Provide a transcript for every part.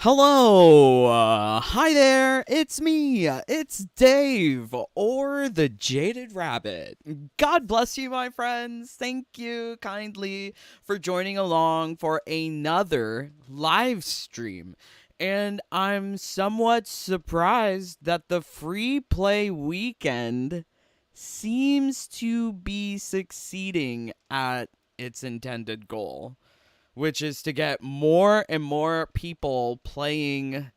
Hello, hi there, it's me, it's Dave, or the Jaded Rabbit. God bless you, my friends. Thank you kindly for joining along for another live stream. And I'm somewhat surprised that the free play weekend seems to be succeeding at its intended goal, which is to get more and more people playing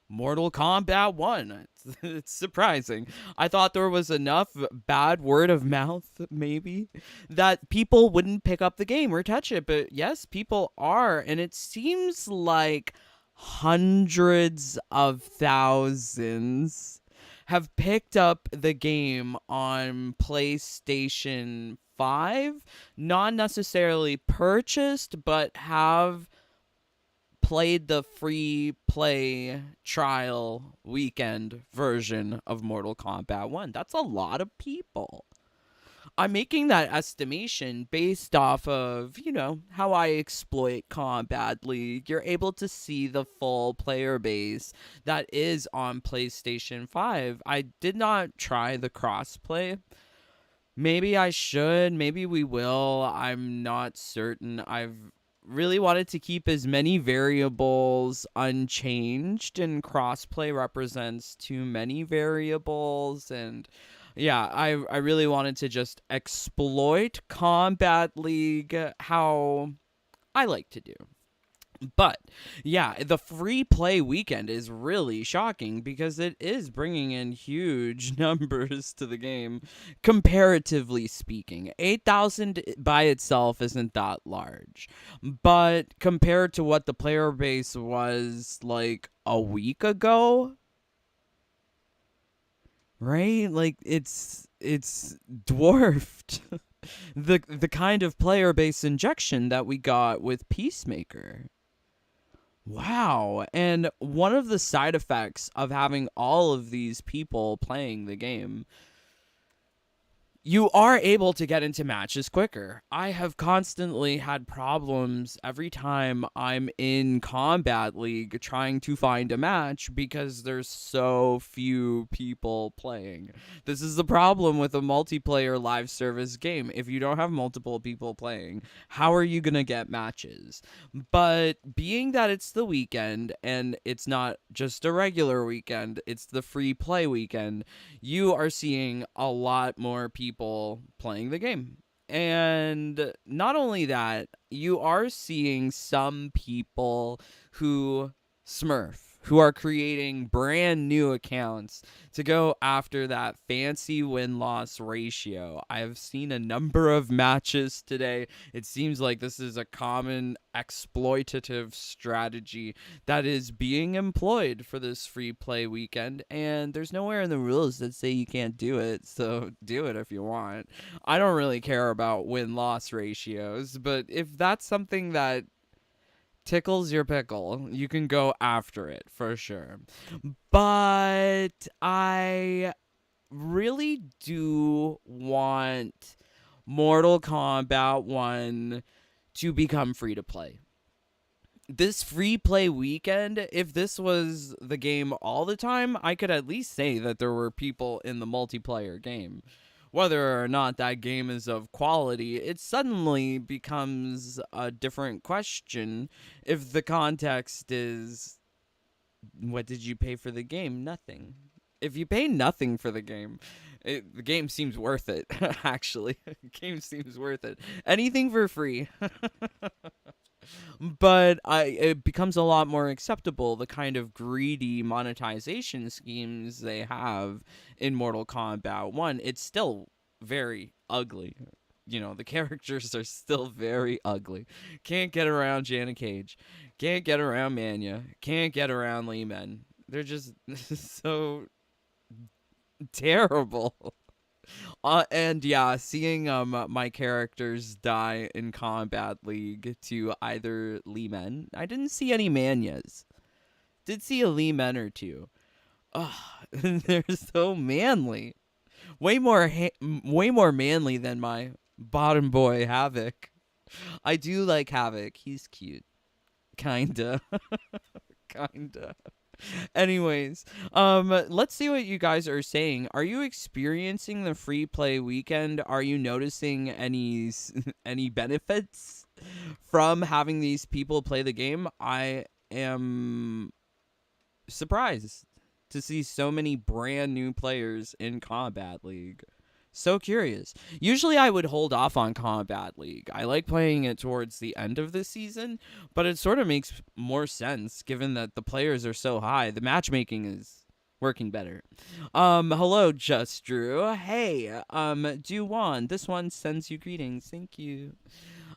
Mortal Kombat 1. It's surprising. I thought there was enough bad word of mouth, maybe, that people wouldn't pick up the game or touch it. But yes, people are. And it seems like hundreds of thousands have picked up the game on PlayStation 5, not necessarily purchased, but have played the free play trial weekend version of Mortal Kombat 1. That's a lot of people. I'm making that estimation based off of, how I exploit Kombat League. You're able to see the full player base that is on PlayStation 5. I did not try the crossplay. Maybe I should, maybe we will. I'm not certain. I've really wanted to keep as many variables unchanged, and crossplay represents too many variables. And yeah, I really wanted to just exploit Combat League how I like to do. But yeah, the free play weekend is really shocking because it is bringing in huge numbers to the game, comparatively speaking. 8,000 by itself isn't that large, but compared to what the player base was like a week ago, right? Like it's dwarfed the kind of player base injection that we got with Peacemaker. Wow. And one of the side effects of having all of these people playing the game, you are able to get into matches quicker. I have constantly had problems every time I'm in Combat League trying to find a match because there's so few people playing. This is the problem with a multiplayer live service game. If you don't have multiple people playing, how are you going to get matches? But being that it's the weekend and it's not just a regular weekend, it's the free play weekend, you are seeing a lot more people playing the game. And not only that, you are seeing some people who smurf, who are creating brand new accounts to go after that fancy win-loss ratio. I've seen a number of matches today. It seems like this is a common exploitative strategy that is being employed for this free play weekend, and there's nowhere in the rules that say you can't do it, so do it if you want. I don't really care about win-loss ratios, but if that's something that tickles your pickle, you can go after it for sure. But I really do want Mortal Kombat 1 to become free to play. This free play weekend, if this was the game all the time, I could at least say that there were people in the multiplayer game. Whether or not that game is of quality, it suddenly becomes a different question if the context is, what did you pay for the game? Nothing. If you pay nothing for the game, the game seems worth it, actually. The game seems worth it. Anything for free. But it becomes a lot more acceptable, the kind of greedy monetization schemes they have in Mortal Kombat 1. It's still very ugly. The characters are still very ugly. Can't get around Jana Cage. Can't get around Manya. Can't get around Lee Men. They're just so terrible. And yeah, seeing my characters die in Combat League to either Lee Men. I didn't see any Manyas. Did see a Lee Men or two. Ugh, they're so manly. Way more manly than my bottom boy Havoc. I do like Havoc. He's cute. Kinda. Kinda. Anyways, let's see what you guys are saying. Are you experiencing the free play weekend? Are you noticing any benefits from having these people play the game? I am surprised to see so many brand new players in Combat League. So curious. Usually I would hold off on Combat League. I like playing it towards the end of the season, but it sort of makes more sense given that the players are so high. The matchmaking is working better. Hello, Just Drew. Hey, Do1. This one sends you greetings. Thank you.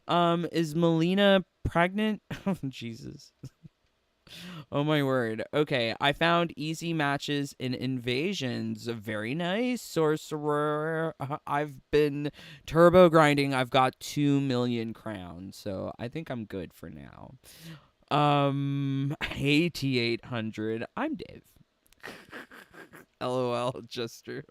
Is Melina pregnant? Oh, Jesus. Oh my word. Okay, I found easy matches in invasions. Very nice, sorcerer. I've been turbo grinding. I've got 2 million crowns, so I think I'm good for now. Hey T800. I'm Dave. LOL, just true.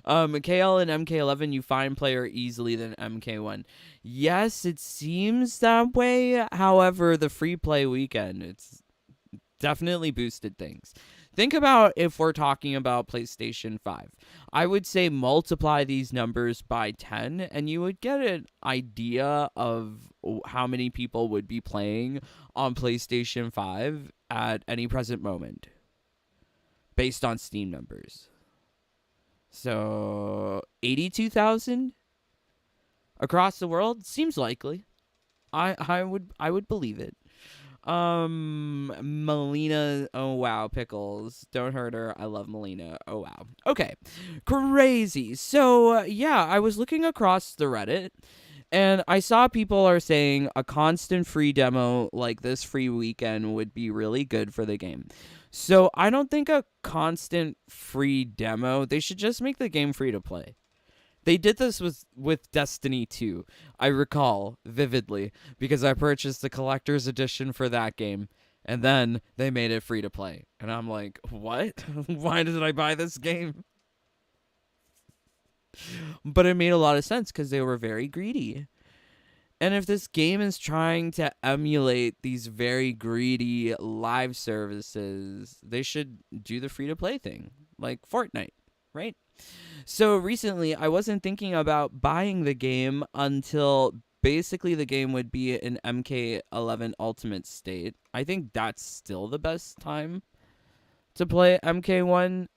KL and MK11, you find player easily than MK1. Yes, it seems that way. However, the free play weekend, it's definitely boosted things. Think about if we're talking about PlayStation 5. I would say multiply these numbers by 10 and you would get an idea of how many people would be playing on PlayStation 5 at any present moment based on Steam numbers. So 82,000 across the world seems likely. I would believe it. Melina, oh wow, pickles. Don't hurt her. I love Melina. Oh wow. Okay. Crazy. So, yeah, I was looking across the Reddit and I saw people are saying a constant free demo like this free weekend would be really good for the game. So, I don't think a constant free demo, they should just make the game free to play. They did this with Destiny 2, I recall vividly, because I purchased the collector's edition for that game, and then they made it free to play. And I'm like, what? Why did I buy this game? But it made a lot of sense because they were very greedy. And if this game is trying to emulate these very greedy live services, they should do the free to play thing, like Fortnite, right? So recently, I wasn't thinking about buying the game until basically the game would be in MK11 Ultimate state. I think that's still the best time to play MK1.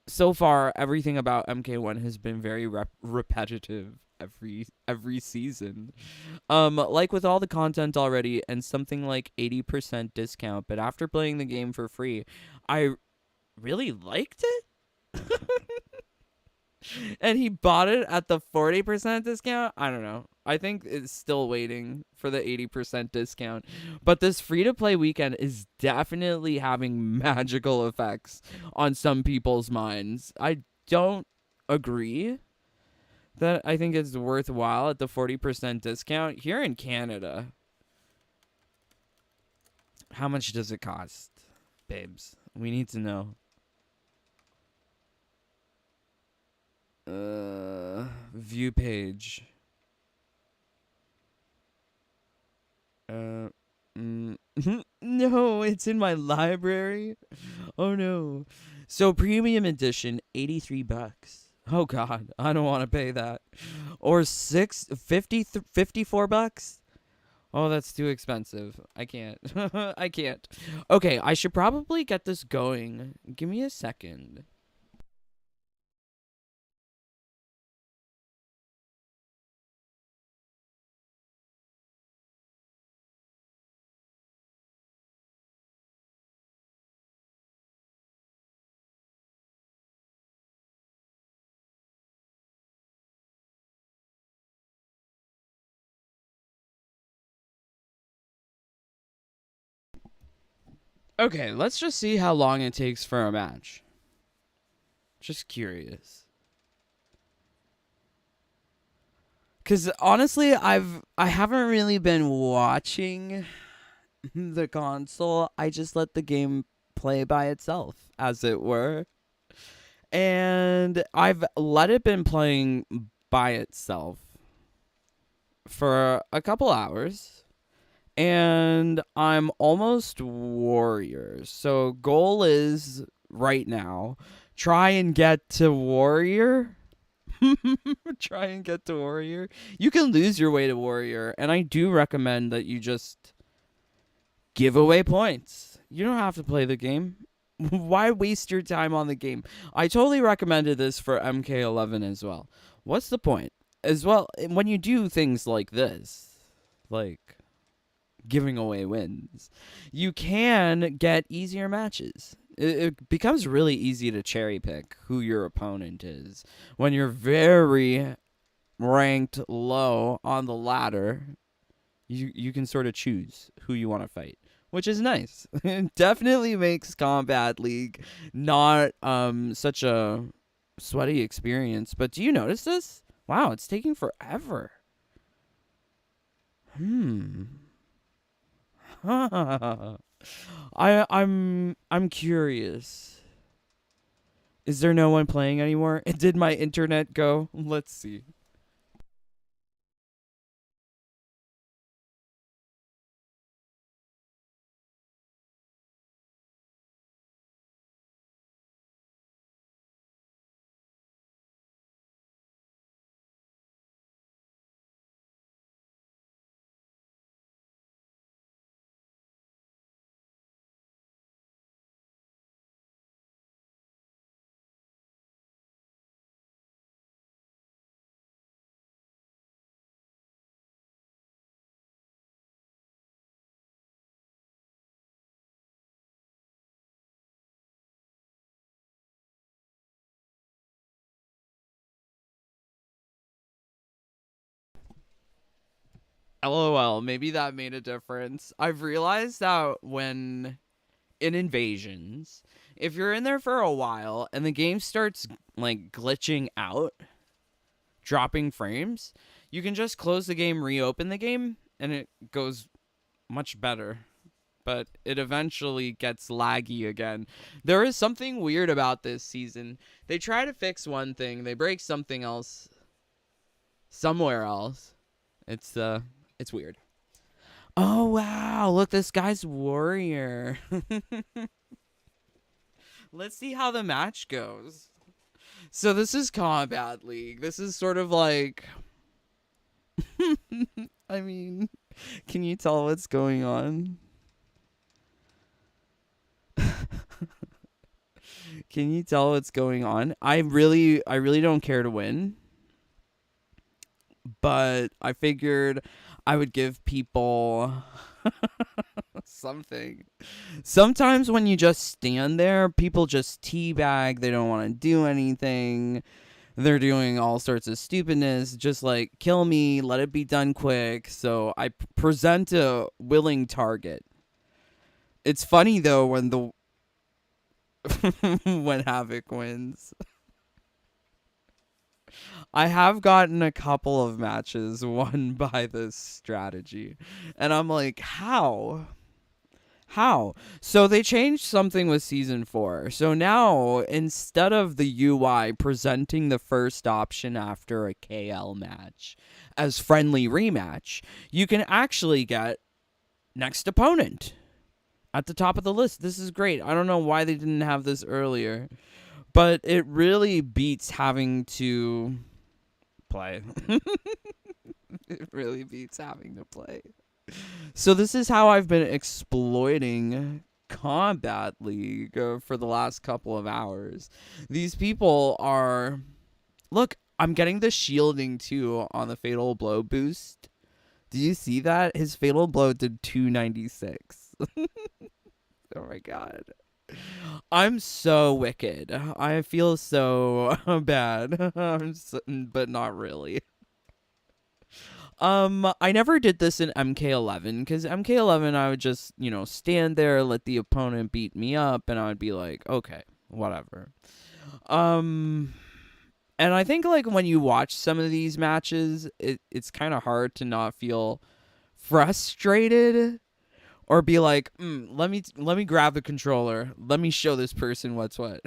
So far, everything about MK1 has been very repetitive every season. Like with all the content already and something like 80% discount, but after playing the game for free, I really liked it. And he bought it at the 40% discount. I don't know. I think it's still waiting for the 80% discount. But this free-to-play weekend is definitely having magical effects on some people's minds. I don't agree that I think it's worthwhile at the 40% discount. Here in Canada, how much does it cost, babes? We need to know. View page. No, it's in my library. Oh no. So premium edition, $83. Oh god, I don't want to pay that. Or 54 bucks. Oh, that's too expensive. I can't. I can't. Okay, I should probably get this going. Give me a second. Okay, let's just see how long it takes for a match. Just curious. Cause honestly, I haven't really been watching the console. I just let the game play by itself, as it were. And I've let it been playing by itself for a couple hours. and I'm almost warrior. So goal is right now try and get to warrior. Try and get to warrior. You can lose your way to warrior, and I do recommend that you just give away points. You don't have to play the game. Why waste your time on the game? I totally recommended this for MK11 as well. What's the point? As well, when you do things like this, like giving away wins, you can get easier matches. It becomes really easy to cherry pick who your opponent is when you're very ranked low on the ladder. You can sort of choose who you want to fight, which is nice. It definitely makes Kombat League not such a sweaty experience. But do you notice this? Wow, it's taking forever. I'm curious. Is there no one playing anymore? Did my internet go? Let's see. LOL, maybe that made a difference. I've realized that when in invasions, if you're in there for a while and the game starts like glitching out, dropping frames, you can just close the game, reopen the game, and it goes much better. But it eventually gets laggy again. There is something weird about this season. They try to fix one thing, they break something else somewhere else. It's weird. Oh wow, look, this guy's warrior. Let's see how the match goes. So this is Kombat League. This is sort of like I mean, can you tell what's going on? Can you tell what's going on? I really don't care to win, but I figured I would give people something. Sometimes when you just stand there, people just teabag. They don't want to do anything. They're doing all sorts of stupidness, just like kill me, let it be done quick. So I present a willing target. It's funny though when the when Havoc wins. I have gotten a couple of matches won by this strategy. And I'm like, how? How? So they changed something with season 4. So now, instead of the UI presenting the first option after a KL match as friendly rematch, you can actually get next opponent at the top of the list. This is great. I don't know why they didn't have this earlier, but it really beats having to play. It really beats having to play. So this is how I've been exploiting Kombat League for the last couple of hours. These people are... Look, I'm getting the shielding too on the Fatal Blow boost. Do you see that? His Fatal Blow did 296. Oh my god. I'm so wicked. I feel so bad. But not really. I never did this in MK11 because MK11 I would just, stand there, let the opponent beat me up, and I would be like, okay, whatever. And I think like when you watch some of these matches, it's kind of hard to not feel frustrated or be like, let me grab the controller, let me show this person what's what.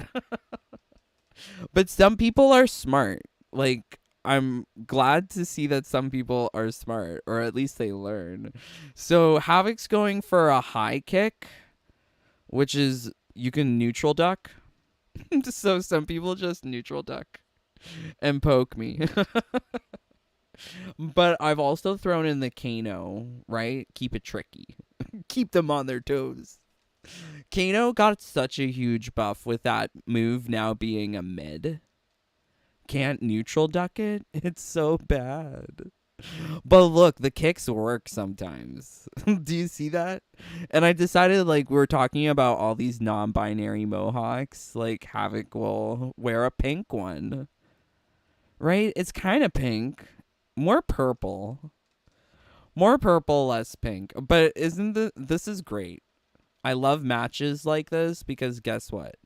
But some people are smart. Like I'm glad to see that some people are smart, or at least they learn. So Havoc's going for a high kick, which is you can neutral duck. So some people just neutral duck and poke me. But I've also thrown in the Kano, right? Keep it tricky. Keep them on their toes. Kano got such a huge buff with that move now being a mid. Can't neutral duck it? It's so bad. But look, the kicks work sometimes. Do you see that? And I decided, like, we're talking about all these non-binary mohawks. Like, Havoc will wear a pink one. Right? It's kind of pink. More purple. More purple, less pink. But this is great. I love matches like this because guess what?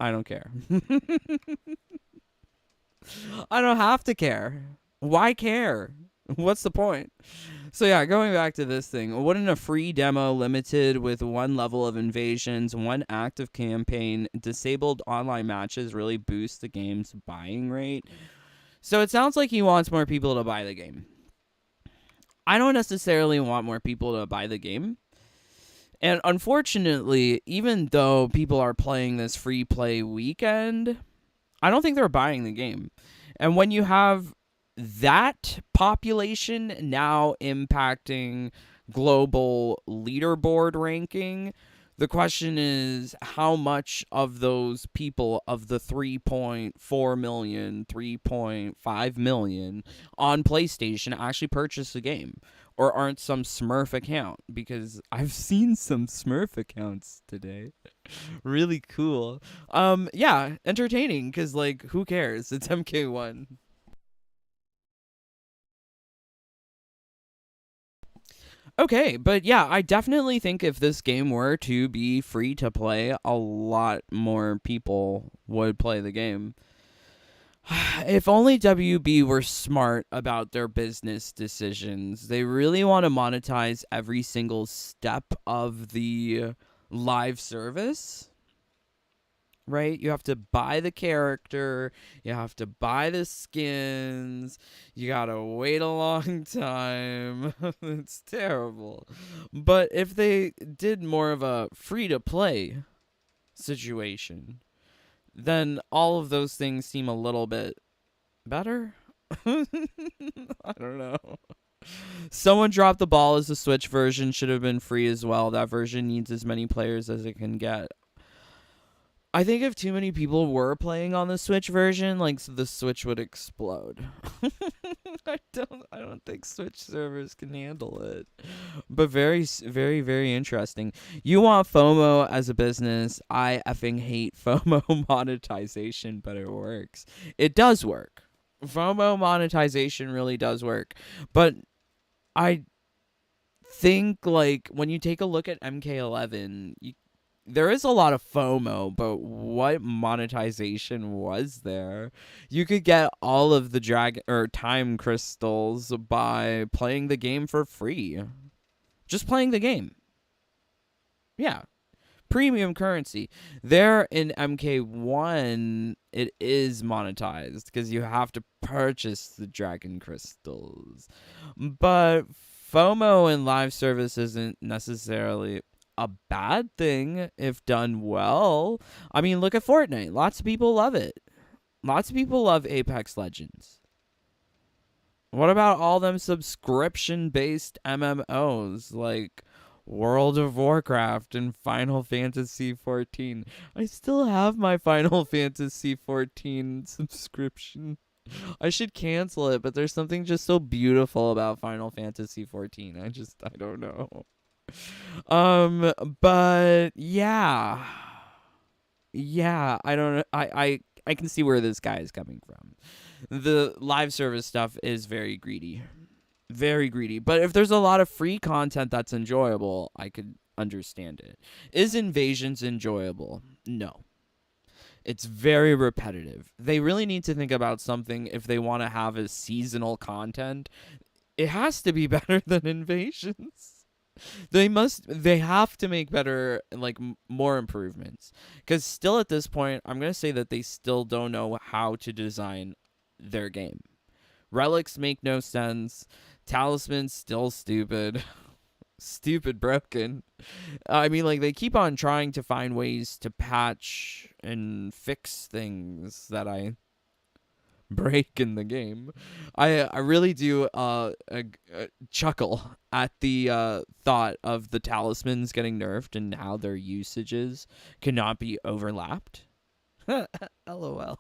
I don't care. I don't have to care. Why care? What's the point? So yeah, going back to this thing, wouldn't a free demo limited with one level of invasions, one active campaign, disabled online matches really boost the game's buying rate? So it sounds like he wants more people to buy the game. I don't necessarily want more people to buy the game. And unfortunately, even though people are playing this free play weekend, I don't think they're buying the game. And when you have that population now impacting global leaderboard ranking, the question is how much of those people, of the 3.4 million, 3.5 million on PlayStation actually purchase the game or aren't some Smurf account? Because I've seen some Smurf accounts today. Really cool. Yeah, entertaining because, like, who cares? It's MK1. Okay, but yeah, I definitely think if this game were to be free to play, a lot more people would play the game. If only WB were smart about their business decisions. They really want to monetize every single step of the live service. Right? You have to buy the character, you have to buy the skins, you gotta wait a long time. It's terrible. But if they did more of a free to play situation, then all of those things seem a little bit better. I don't know. Someone dropped the ball as the Switch version should have been free as well. That version needs as many players as it can get. I think if too many people were playing on the Switch version, like, the Switch would explode. I don't think Switch servers can handle it. But very, very, very interesting. You want FOMO as a business. I effing hate FOMO monetization, but it works. It does work. FOMO monetization really does work. But I think, like, when you take a look at MK11, there is a lot of FOMO, but what monetization was there? You could get all of the time crystals by playing the game for free. Just playing the game. Yeah. Premium currency. There in MK1, it is monetized because you have to purchase the dragon crystals. But FOMO in live service isn't necessarily a bad thing if done well. I mean, look at Fortnite. Lots of people love it. Lots of people love Apex Legends. What about all them subscription-based MMOs like World of Warcraft and Final Fantasy 14? I still have my Final Fantasy 14 subscription. I should cancel it, but there's something just so beautiful about Final Fantasy 14. I don't know. But yeah. Yeah, I don't know. I can see where this guy is coming from. The live service stuff is very greedy. Very greedy. But if there's a lot of free content that's enjoyable, I could understand it. Is Invasions enjoyable? No. It's very repetitive. They really need to think about something if they want to have a seasonal content. It has to be better than Invasions. They have to make better, like, more improvements, because still at this point I'm going to say that they still don't know how to design their game. Relics make no sense. Talisman's still stupid. Stupid broken. I mean, like, they keep on trying to find ways to patch and fix things that I break in the game. I really do chuckle at the thought of the talismans getting nerfed and how their usages cannot be overlapped. LOL.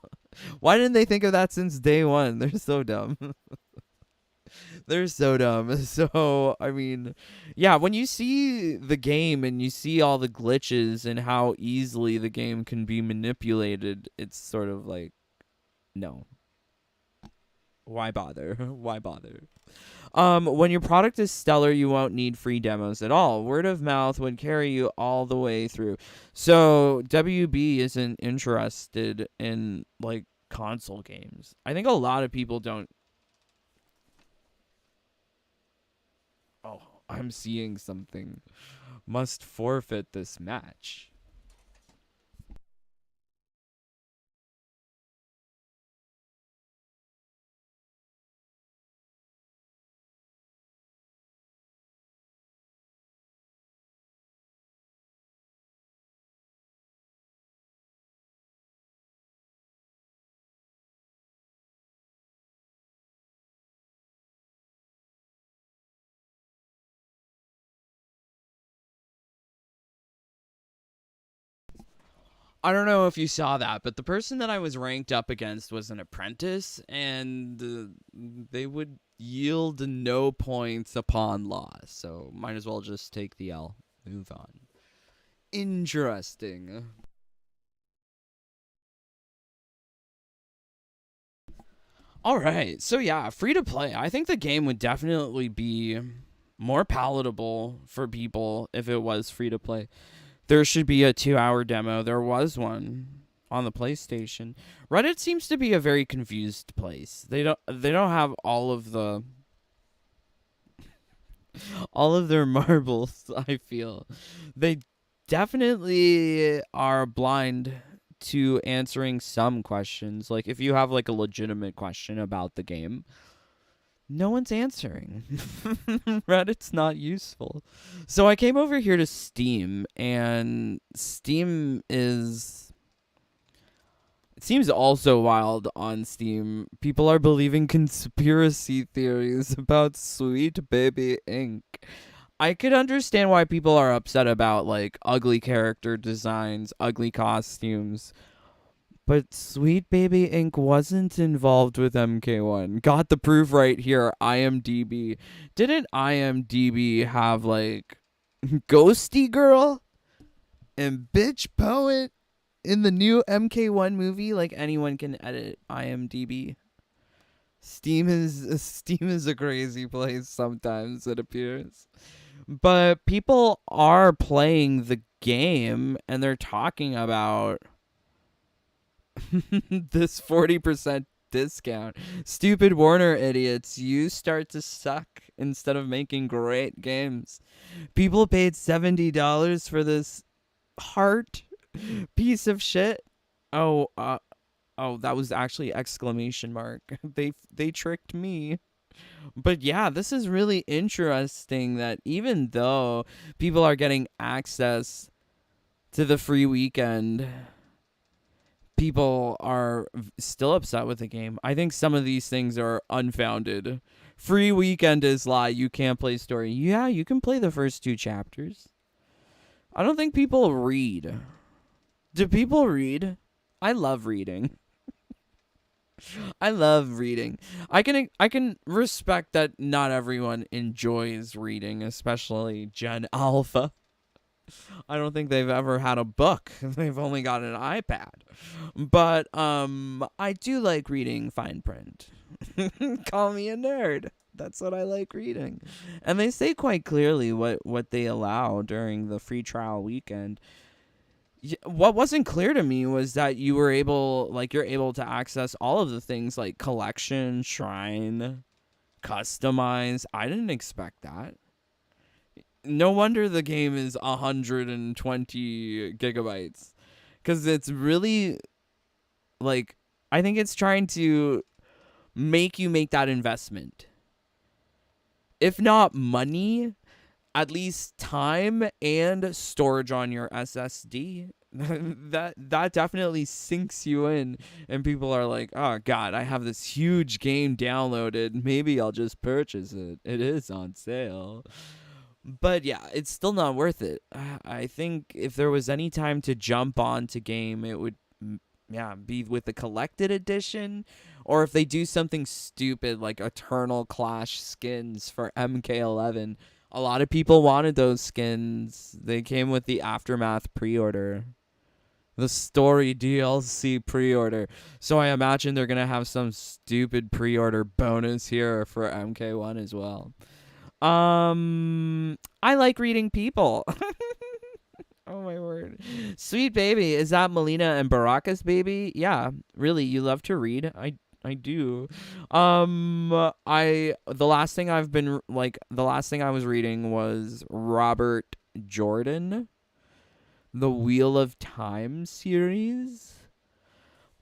Why didn't they think of that since day one? They're so dumb. They're so dumb. So, I mean, yeah, when you see the game and you see all the glitches and how easily the game can be manipulated, it's sort of like, no. Why bother? Why bother? When your product is stellar, you won't need free demos at all. Word of mouth would carry you all the way through. So WB isn't interested in like console games. I think a lot of people don't. Oh, I'm seeing something. Must forfeit this match. I don't know if you saw that, but the person that I was ranked up against was an apprentice, and they would yield no points upon loss. So might as well just take the L. Move on. Interesting. All right. So yeah, free to play. I think the game would definitely be more palatable for people if it was free to play. There should be a 2-hour demo. There was one on the PlayStation. Reddit seems to be a very confused place. They don't have all of their marbles, I feel. They definitely are blind to answering some questions. Like if you have like a legitimate question about the game, no one's answering. Reddit's not useful. So I came over here to Steam, and Steam is. It seems also wild on Steam. People are believing conspiracy theories about Sweet Baby Inc. I could understand why people are upset about, like, ugly character designs, ugly costumes. But Sweet Baby Inc. wasn't involved with MK1. Got the proof right here. IMDb. Didn't IMDb have like Ghosty Girl and Bitch Poet in the new MK1 movie? Like anyone can edit IMDb. Steam is a crazy place sometimes, it appears. But people are playing the game and they're talking about this 40% discount. Stupid Warner idiots, you start to suck instead of making great games. People paid $70 for this heart piece of shit. Oh, that was actually exclamation mark. They tricked me. But yeah, this is really interesting that even though people are getting access to the free weekend, people are still upset with the game. I think some of these things are unfounded. Free weekend is lie. You can't play story. Yeah, you can play the first 2 chapters. I don't think people read. Do people read? I love reading. I love reading. I can respect that not everyone enjoys reading, especially Gen Alpha. I don't think they've ever had a book. They've only got an iPad. But I do like reading fine print. Call me a nerd. That's what I like reading. And they say quite clearly what they allow during the free trial weekend. What wasn't clear to me was that you're able to access all of the things like collection, shrine, customize. I didn't expect that. No wonder the game is 120 gigabytes, because it's really like, I think it's trying to make you make that investment. If not money, at least time and storage on your SSD. that definitely sinks you in, and people are like, oh god, I have this huge game downloaded, maybe I'll just purchase it, it is on sale. But yeah, it's still not worth it. I think if there was any time to jump onto game, it would be with the collected edition, or if they do something stupid like Eternal Clash skins for MK11. A lot of people wanted those skins. They came with the Aftermath pre-order, the story DLC pre-order. So I imagine they're going to have some stupid pre-order bonus here for MK1 as well. I like reading people. Oh my word. Sweet baby, is that Melina and Baraka's baby? Yeah, really, you love to read? I do. The last thing I was reading was Robert Jordan, the Wheel of Time series.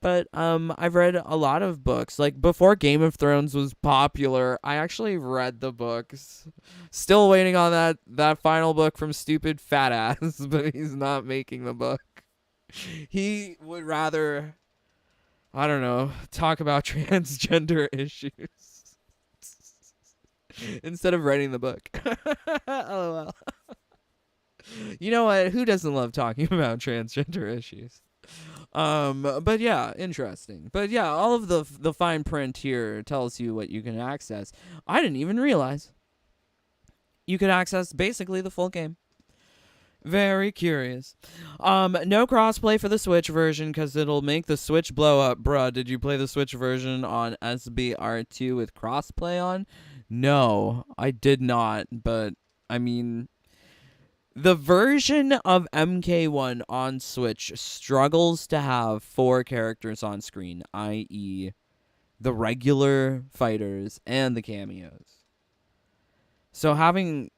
But I've read a lot of books. Like before Game of Thrones was popular, I actually read the books. Still waiting on that final book from stupid fat ass, but he's not making the book. He would rather, I don't know, talk about transgender issues instead of writing the book. LOL. You know what? Who doesn't love talking about transgender issues? But yeah, interesting. But yeah, all of the fine print here tells you what you can access. I didn't even realize you could access basically the full game. Very curious. No crossplay for the Switch version because it'll make the Switch blow up. Bruh, did you play the Switch version on SBR2 with crossplay on? No, I did not. But I mean, the version of MK1 on Switch struggles to have 4 characters on screen, i.e. the regular fighters and the cameos. So having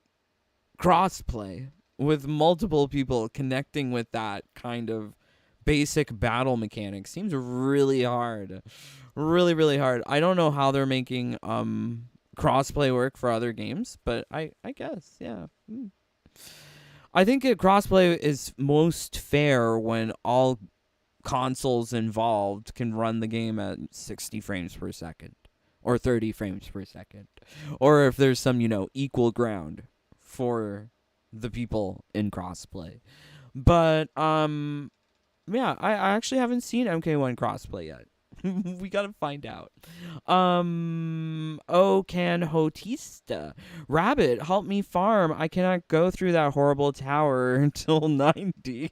crossplay with multiple people connecting with that kind of basic battle mechanic seems really hard. Really, really hard. I don't know how they're making crossplay work for other games, but I guess, yeah. I think crossplay is most fair when all consoles involved can run the game at 60 frames per second or 30 frames per second, or if there's some, equal ground for the people in crossplay. But yeah, I actually haven't seen MK1 crossplay yet. We gotta find out. Oh, can Hotista Rabbit help me farm? I cannot go through that horrible tower until 90.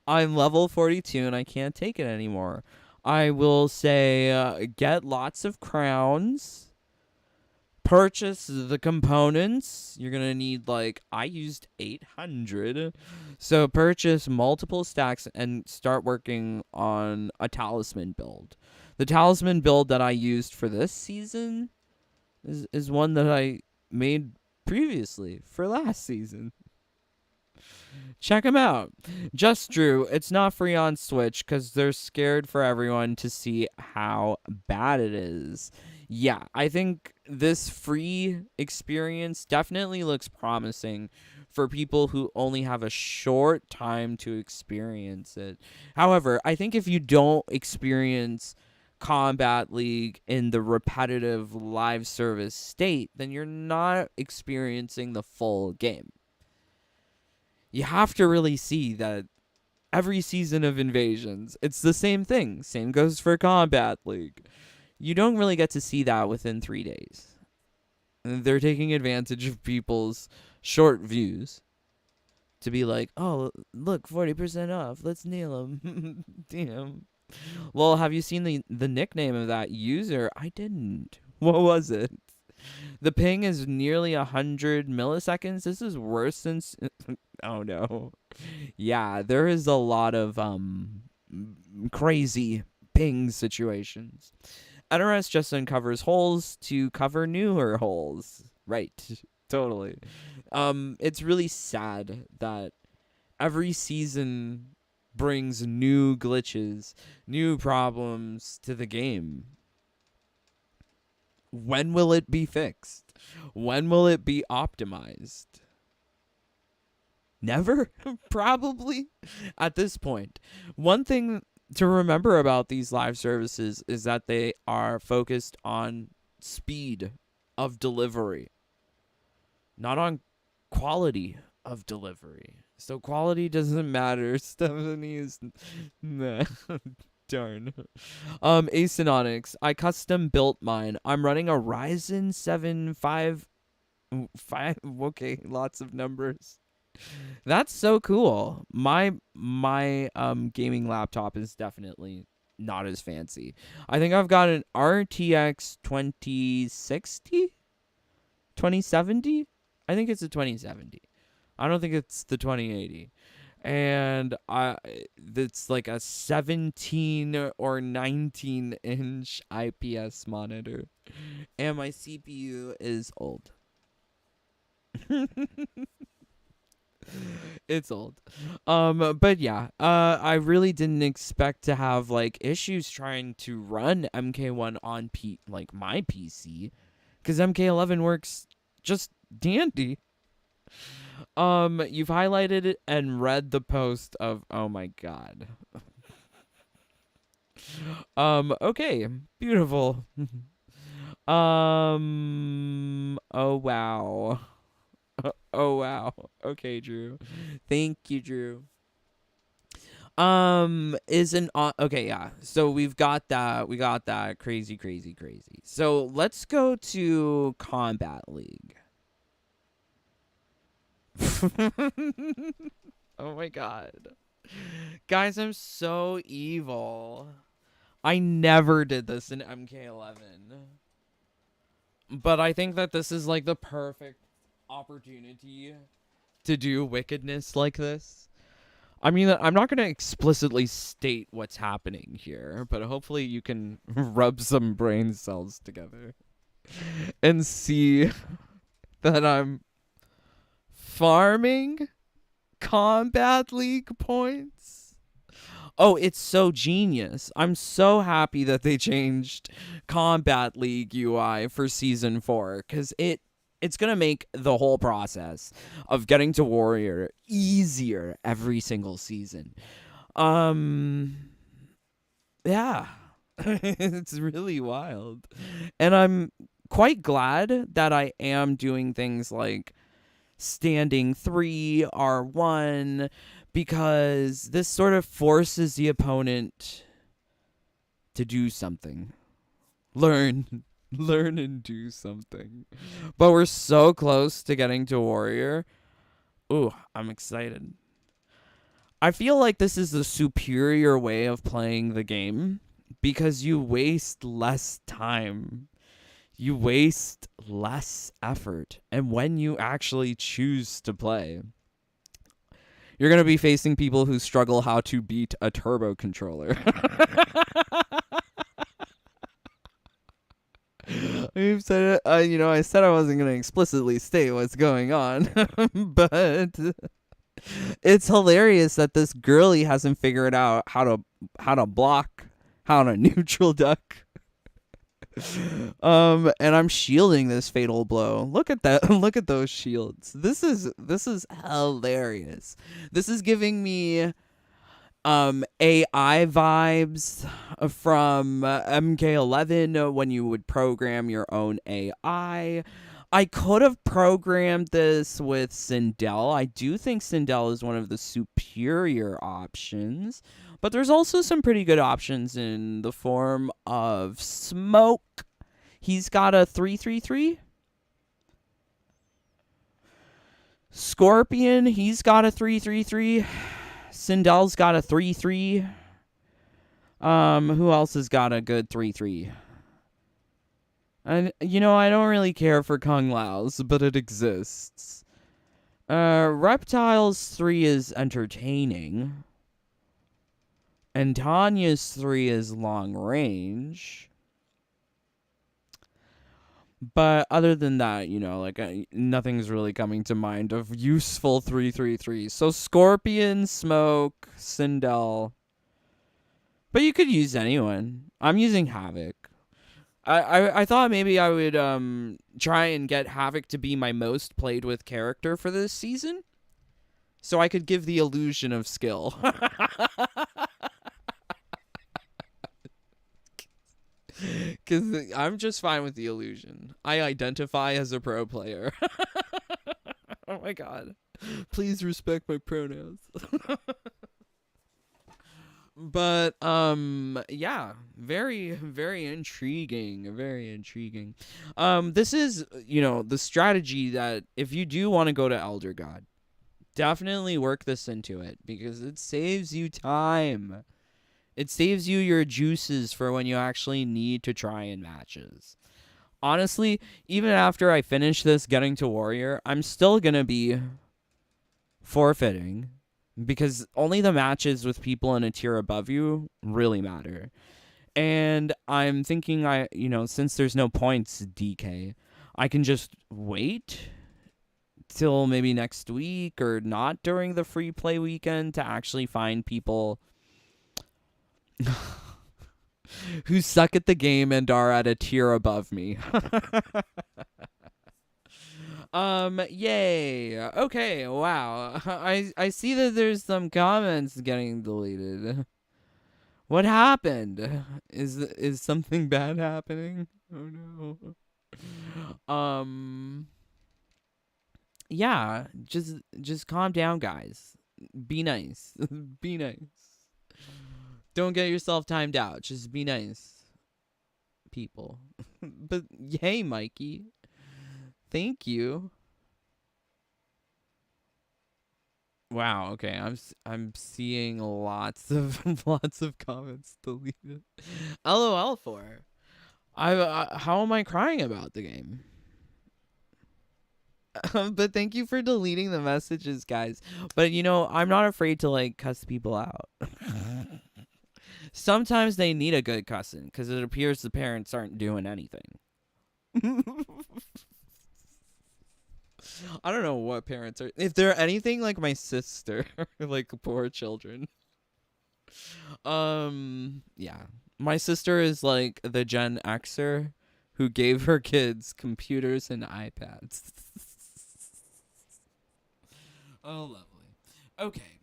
I'm level 42 and I can't take it anymore. I will say get lots of crowns. Purchase the components. You're going to need, I used 800. So purchase multiple stacks and start working on a Talisman build. The Talisman build that I used for this season is one that I made previously for last season. Check them out. Just Drew, it's not free on Switch because they're scared for everyone to see how bad it is. Yeah, I think this free experience definitely looks promising for people who only have a short time to experience it. However, I think if you don't experience Kombat League in the repetitive live service state, then you're not experiencing the full game. You have to really see that every season of Invasions, it's the same thing. Same goes for Kombat League. You don't really get to see that within 3 days. They're taking advantage of people's short views to be like, oh, look, 40% off. Let's nail them. Damn. Well, have you seen the nickname of that user? I didn't. What was it? The ping is nearly 100 milliseconds. This is worse than... Oh, no. Yeah, there is a lot of crazy ping situations. NRS just uncovers holes to cover newer holes. Right. Totally. It's really sad that every season brings new glitches, new problems to the game. When will it be fixed? When will it be optimized? Never, probably, at this point. One thing to remember about these live services is that they are focused on speed of delivery, not on quality of delivery. So quality doesn't matter. Stephanie is nah. Darn. Asenonics. I custom built mine. I'm running a Ryzen 7 5. Okay, lots of numbers. That's so cool. My gaming laptop is definitely not as fancy. I think I've got an RTX 2060, 2070. I think it's a 2070. I don't think it's the 2080. And it's like a 17 or 19 inch IPS monitor. And my CPU is old. It's old. But yeah, I really didn't expect to have like issues trying to run MK1 on my PC, cuz MK11 works just dandy. You've highlighted it and read the post of, oh my god. Okay, beautiful. Oh wow. Oh wow. Okay, Drew. Thank you, Drew. Okay, yeah. So we got that crazy. So let's go to Combat League. Oh my god. Guys, I'm so evil. I never did this in MK11. But I think that this is like the perfect opportunity to do wickedness like this. I mean, I'm not going to explicitly state what's happening here, but hopefully you can rub some brain cells together and see that I'm farming Combat League points. Oh, it's so genius. I'm so happy that they changed Combat League UI for Season 4, because it's going to make the whole process of getting to Warrior easier every single season. Yeah. It's really wild. And I'm quite glad that I am doing things like standing 3, R1, because this sort of forces the opponent to do something. Learn and do something. But we're so close to getting to Warrior. Ooh, I'm excited. I feel like this is the superior way of playing the game because you waste less time. You waste less effort. And when you actually choose to play, you're going to be facing people who struggle how to beat a turbo controller. We've said it, I said I wasn't going to explicitly state what's going on, but it's hilarious that this girly hasn't figured out how to block, how to neutral duck. And I'm shielding this fatal blow. Look at that. Look at those shields. This is hilarious. This is giving me AI vibes from MK11 when you would program your own AI. I could have programmed this with Sindel. I do think Sindel is one of the superior options, but there's also some pretty good options in the form of Smoke. He's got a 333. Scorpion, he's got a 333. Sindel's got a 3-3. Who else has got a good 3-3? And I don't really care for Kung Lao's, but it exists. Reptile's 3 is entertaining. And Tanya's 3 is long range. But other than that, nothing's really coming to mind of useful 3-3-3. So Scorpion, Smoke, Sindel. But you could use anyone. I'm using Havoc. I thought maybe I would try and get Havoc to be my most played with character for this season, so I could give the illusion of skill. Because I'm just fine with the illusion. I identify as a pro player. Oh my god. Please respect my pronouns. But yeah, very very intriguing, very intriguing. This is, the strategy that if you do want to go to Elder God, definitely work this into it because it saves you time. It saves you your juices for when you actually need to try in matches. Honestly, even after I finish this getting to Warrior, I'm still going to be forfeiting because only the matches with people in a tier above you really matter. And I'm thinking since there's no points DK, I can just wait till maybe next week or not during the free play weekend to actually find people who suck at the game and are at a tier above me. Yay. Okay, wow. I see that there's some comments getting deleted. What happened? Is something bad happening? Oh no. Yeah, just calm down, guys. Be nice. Be nice. Don't get yourself timed out. Just be nice, people. But hey, Mikey. Thank you. Wow. Okay. I'm seeing lots of lots of comments deleted. LOL for. How am I crying about the game? But thank you for deleting the messages, guys. But I'm not afraid to like cuss people out. Sometimes they need a good cussing because it appears the parents aren't doing anything. I don't know what parents are. If they're anything like my sister, like poor children. Yeah. My sister is like the Gen Xer who gave her kids computers and iPads. Oh, lovely. Okay.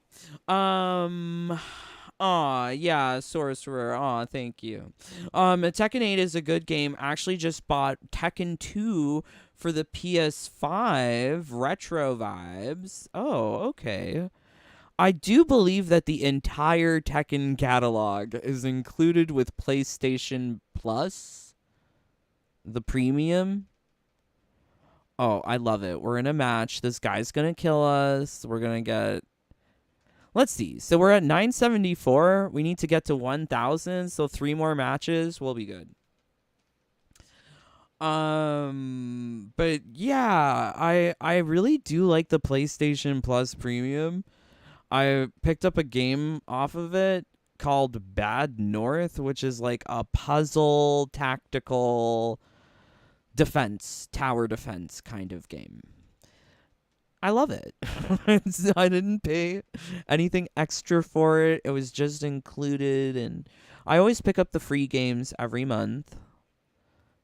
Aw, yeah, Sorcerer. Aw, thank you. Tekken 8 is a good game. Actually just bought Tekken 2 for the PS5. Retro vibes. Oh, okay. I do believe that the entire Tekken catalog is included with PlayStation Plus, the premium. Oh, I love it. We're in a match. This guy's gonna kill us. We're gonna get... Let's see. So we're at 974. We need to get to 1,000. So 3 more matches. We'll be good. But yeah, I really do like the PlayStation Plus Premium. I picked up a game off of it called Bad North, which is like a puzzle tactical tower defense kind of game. I love it. I didn't pay anything extra for it. It was just included, and I always pick up the free games every month.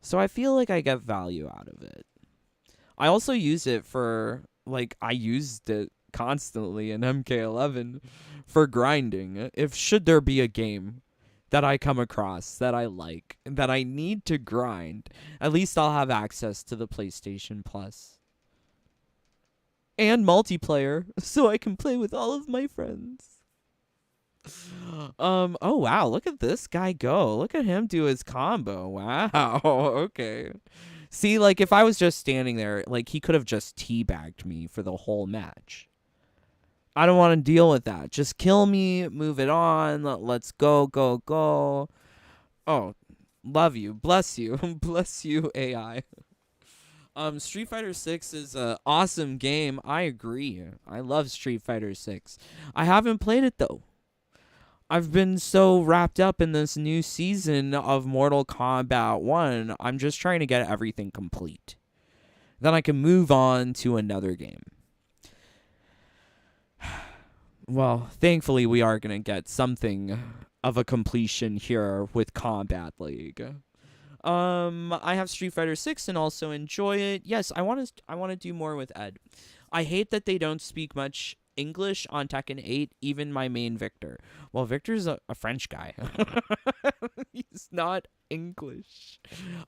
So I feel like I get value out of it. I also use it for, I used it constantly in MK11 for grinding. If should there be a game that I come across that I like, that I need to grind, at least I'll have access to the PlayStation Plus. And multiplayer, so I can play with all of my friends. Oh wow, look at this guy go. Look at him do his combo. Wow. Okay. See, if I was just standing there, he could have just teabagged me for the whole match. I don't want to deal with that. Just kill me, move it on. Let's go, go, go. Oh, love you. Bless you. Bless you, AI. Street Fighter 6 is an awesome game. I agree. I love Street Fighter 6. I haven't played it though. I've been so wrapped up in this new season of Mortal Kombat 1, I'm just trying to get everything complete. Then I can move on to another game. Well, thankfully we are going to get something of a completion here with Kombat League. I have Street Fighter 6 and also enjoy it. Yes, I want to do more with Ed. I hate that they don't speak much English on Tekken 8, even my main Victor. Well, Victor's a French guy. He's not English.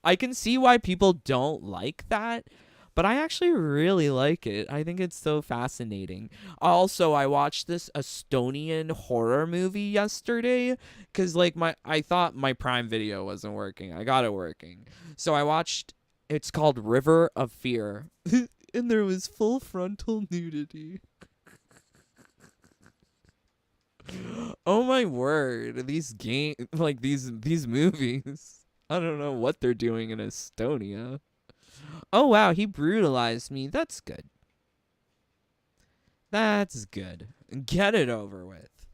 I can see why people don't like that, but I actually really like it. I think it's so fascinating. Also, I watched this Estonian horror movie yesterday cuz like I thought my Prime Video wasn't working. I got it working. So I watched, it's called River of Fear. And there was full frontal nudity. Oh my word. These movies. I don't know what they're doing in Estonia. Oh wow, he brutalized me. That's good. That's good. Get it over with.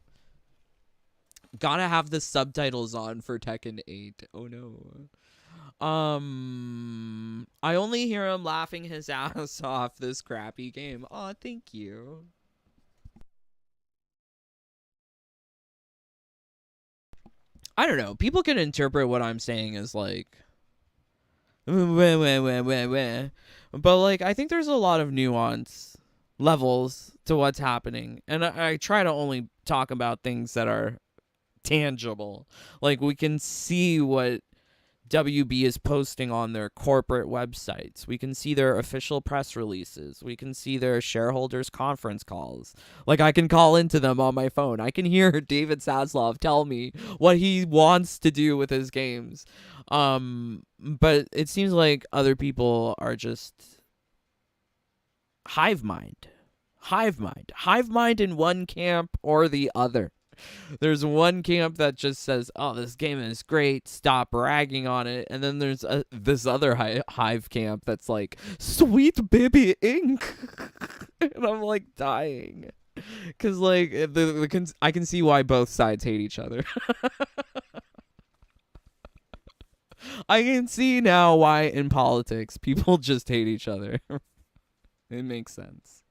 Gotta have the subtitles on for Tekken 8. Oh no. I only hear him laughing his ass off this crappy game. Aw, thank you. I don't know. People can interpret what I'm saying as like, wah, wah, wah, wah, wah. But like, I think there's a lot of nuance levels to what's happening, and I try to only talk about things that are tangible. Like we can see what WB is posting on their corporate websites. We can see their official press releases. We can see their shareholders conference calls. Like I can call into them on my phone. I can hear David Zaslav tell me what he wants to do with his games. But it seems like other people are just hive mind. Hive mind in one camp or the other. There's one camp that just says, "Oh, this game is great. Stop bragging on it." And then there's this other hive camp that's like, "Sweet baby ink," and I'm like dying, cause like I can see why both sides hate each other. I can see now why in politics people just hate each other. It makes sense.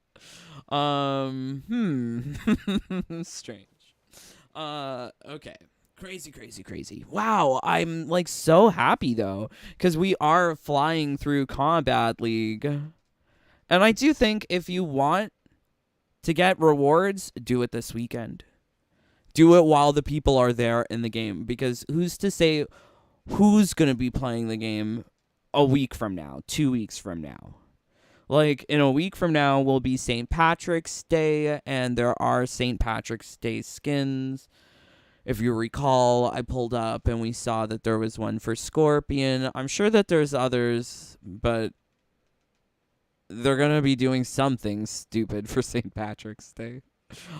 Strange. Okay. Crazy. Wow, I'm like so happy though, because we are flying through Kombat League. And I do think if you want to get rewards, do it this weekend. Do it while the people are there in the game, because who's to say who's going to be playing the game a week from now, 2 weeks from now? Like, in a week from now will be St. Patrick's Day, and there are St. Patrick's Day skins. If you recall, I pulled up and we saw that there was one for Scorpion. I'm sure that there's others, but they're going to be doing something stupid for St. Patrick's Day.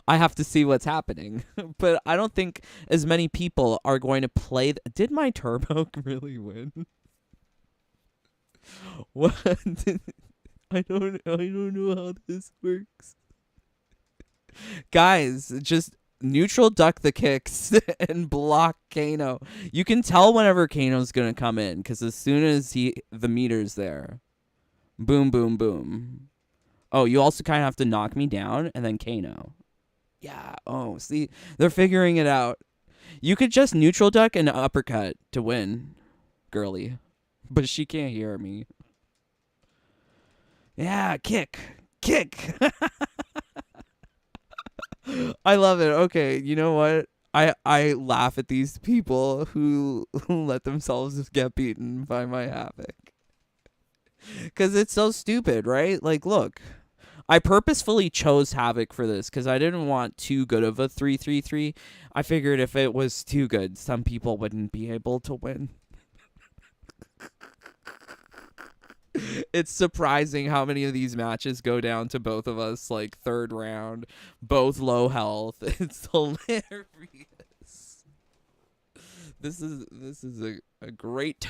I have to see what's happening. But I don't think as many people are going to play. Did my turbo really win? What? I don't know how this works. Guys, just neutral duck the kicks and block Kano. You can tell whenever Kano's gonna come in, because as soon as the meter's there, boom, boom, boom. Oh, you also kind of have to knock me down and then Kano. Yeah. Oh, see, they're figuring it out. You could just neutral duck and uppercut to win, girly, but she can't hear me. Yeah, kick. I love it. Okay, you know what? I laugh at these people who let themselves get beaten by my Havoc. Because it's so stupid, right? Like, look, I purposefully chose Havoc for this because I didn't want too good of a 3-3-3. I figured if it was too good, some people wouldn't be able to win. It's surprising how many of these matches go down to both of us, like third round, both low health. It's hilarious. This is a great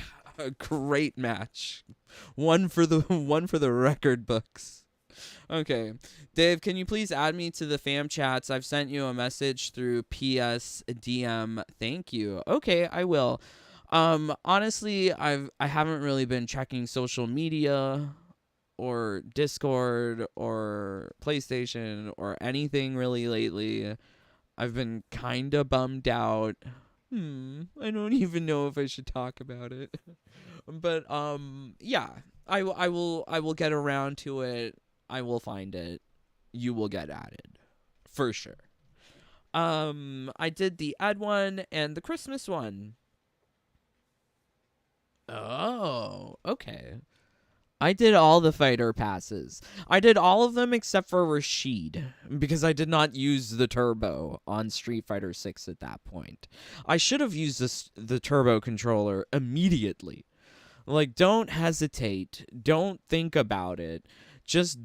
match. One for the record books. Okay. Dave, can you please add me to the fam chats? I've sent you a message through PSDM. Thank you. Okay, I will. Honestly, I haven't really been checking social media or Discord or PlayStation or anything really lately. I've been kind of bummed out. I don't even know if I should talk about it. But yeah, I will get around to it. I will find it. You will get added for sure. I did the Ed one and the Christmas one. Oh, okay. I did all the fighter passes. I did all of them except for Rashid because I did not use the turbo on Street Fighter 6 at that point. I should have used the turbo controller immediately. Like, don't hesitate. Don't think about it. Just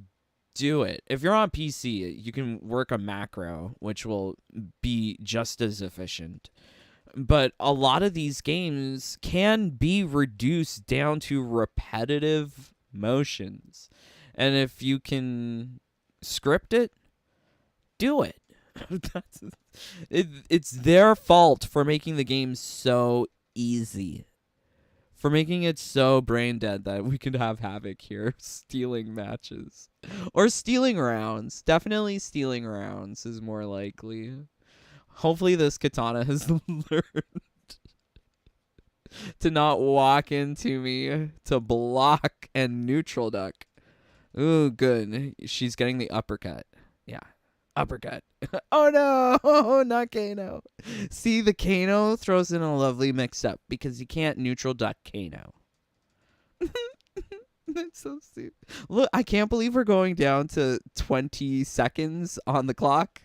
do it. If you're on PC, you can work a macro, which will be just as efficient. But a lot of these games can be reduced down to repetitive motions. And if you can script it, do it. It's their fault for making the game so easy. For making it so brain dead that we could have Havoc here stealing matches. Or stealing rounds. Definitely stealing rounds is more likely. Hopefully this katana has learned to not walk into me to block and neutral duck. Ooh, good. She's getting the uppercut. Yeah. Uppercut. Oh no, not Kano. See, the Kano throws in a lovely mix up because you can't neutral duck Kano. That's so stupid. Look, I can't believe we're going down to 20 seconds on the clock.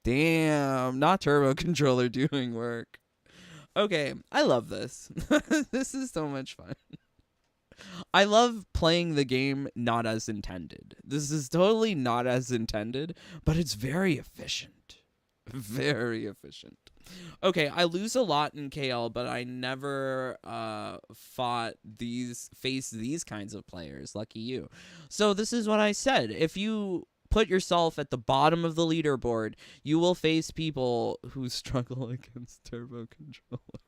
Damn, not turbo controller doing work. Okay, I love this. This is so much fun. I love playing the game not as intended. This is totally not as intended, but it's very efficient. Very efficient. Okay, I lose a lot in KL, but I never faced these kinds of players. Lucky you. So this is what I said. If you put yourself at the bottom of the leaderboard, you will face people who struggle against turbo controller.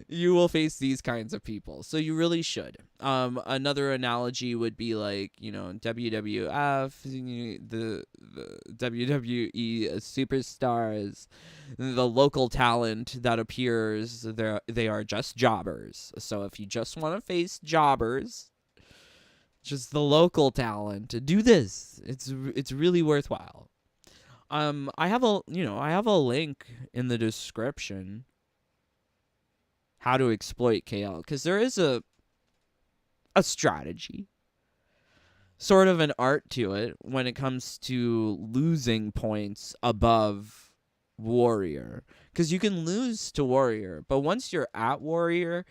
You will face these kinds of people, so you really should. Another analogy would be like, WWF, the WWE superstars, the local talent that appears. They are just jobbers. So if you just want to face jobbers, just the local talent, do this. It's really worthwhile. I have a link in the description. How to exploit KL, because there is a strategy, sort of an art to it when it comes to losing points above Warrior, because you can lose to Warrior, but once you're at Warrior,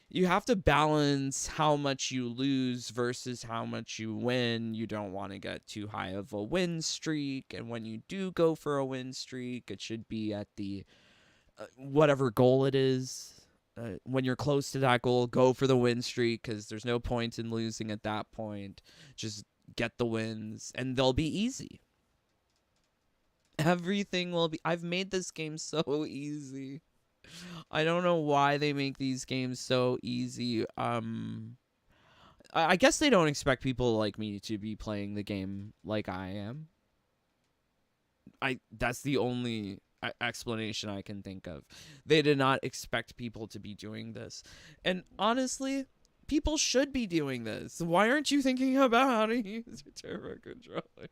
you have to balance how much you lose versus how much you win. You don't want to get too high of a win streak, and when you do go for a win streak, it should be at the whatever goal it is. When you're close to that goal, go for the win streak, because there's no point in losing at that point. Just get the wins, and they'll be easy. Everything will be... I've made this game so easy. I don't know why they make these games so easy. I guess they don't expect people like me to be playing the game like I am. That's the only explanation I can think of. They did not expect people to be doing this. And honestly, people should be doing this. Why aren't you thinking about how to use your turbo controller?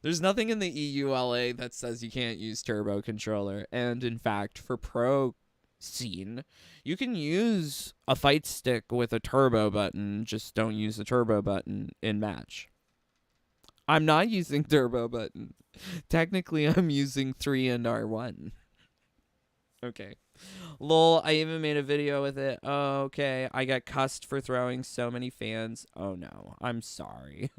There's nothing in the EULA that says you can't use turbo controller. And in fact, for pro scene, you can use a fight stick with a turbo button, just don't use the turbo button in match. I'm not using turbo button. Technically, I'm using 3 and R1. Okay. Lol, I even made a video with it. Oh, okay. I got cussed for throwing so many fans. Oh, no. I'm sorry.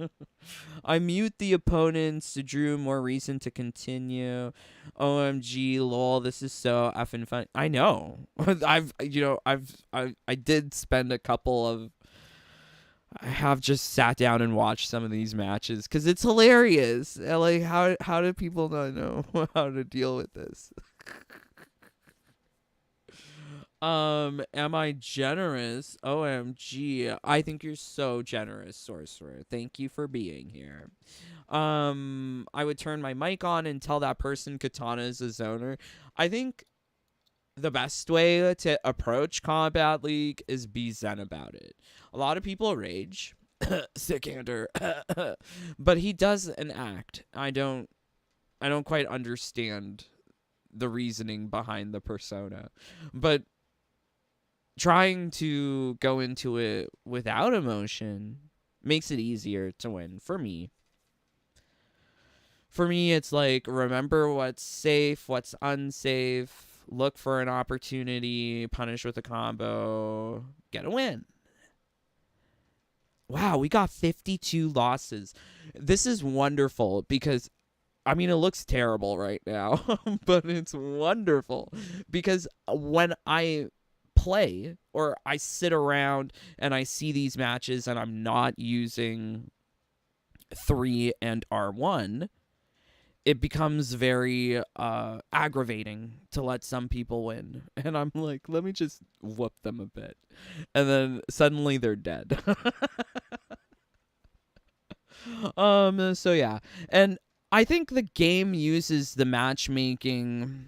I mute the opponents. Drew, more reason to continue. OMG, lol, this is so effing fun. I know. I did spend a couple of... I have just sat down and watched some of these matches because it's hilarious. Like, how do people not know how to deal with this? Am I generous? OMG. I think you're so generous, sorcerer. Thank you for being here. I would turn my mic on and tell that person Katana is a zoner. I think the best way to approach Combat League is be zen about it. A lot of people rage. Sickander. But he does an act. I don't quite understand the reasoning behind the persona. But trying to go into it without emotion makes it easier to win for me. For me, it's like remember what's safe, what's unsafe, look for an opportunity, punish with a combo, get a win. Wow, we got 52 losses. This is wonderful because I mean, it looks terrible right now, but it's wonderful because when I play or I sit around and I see these matches and I'm not using 3 and R1, it becomes very aggravating to let some people win. And I'm like, let me just whoop them a bit. And then suddenly they're dead. So yeah. And I think the game uses the matchmaking.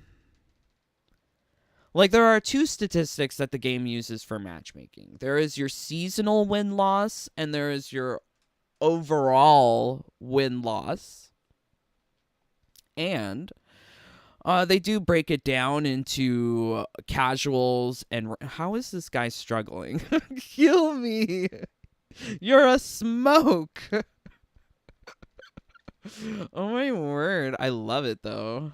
Like, there are two statistics that the game uses for matchmaking. There is your seasonal win-loss, and there is your overall win-loss. And they do break it down into casuals and... How is this guy struggling? Kill me! You're a smoke! Oh my word. I love it, though.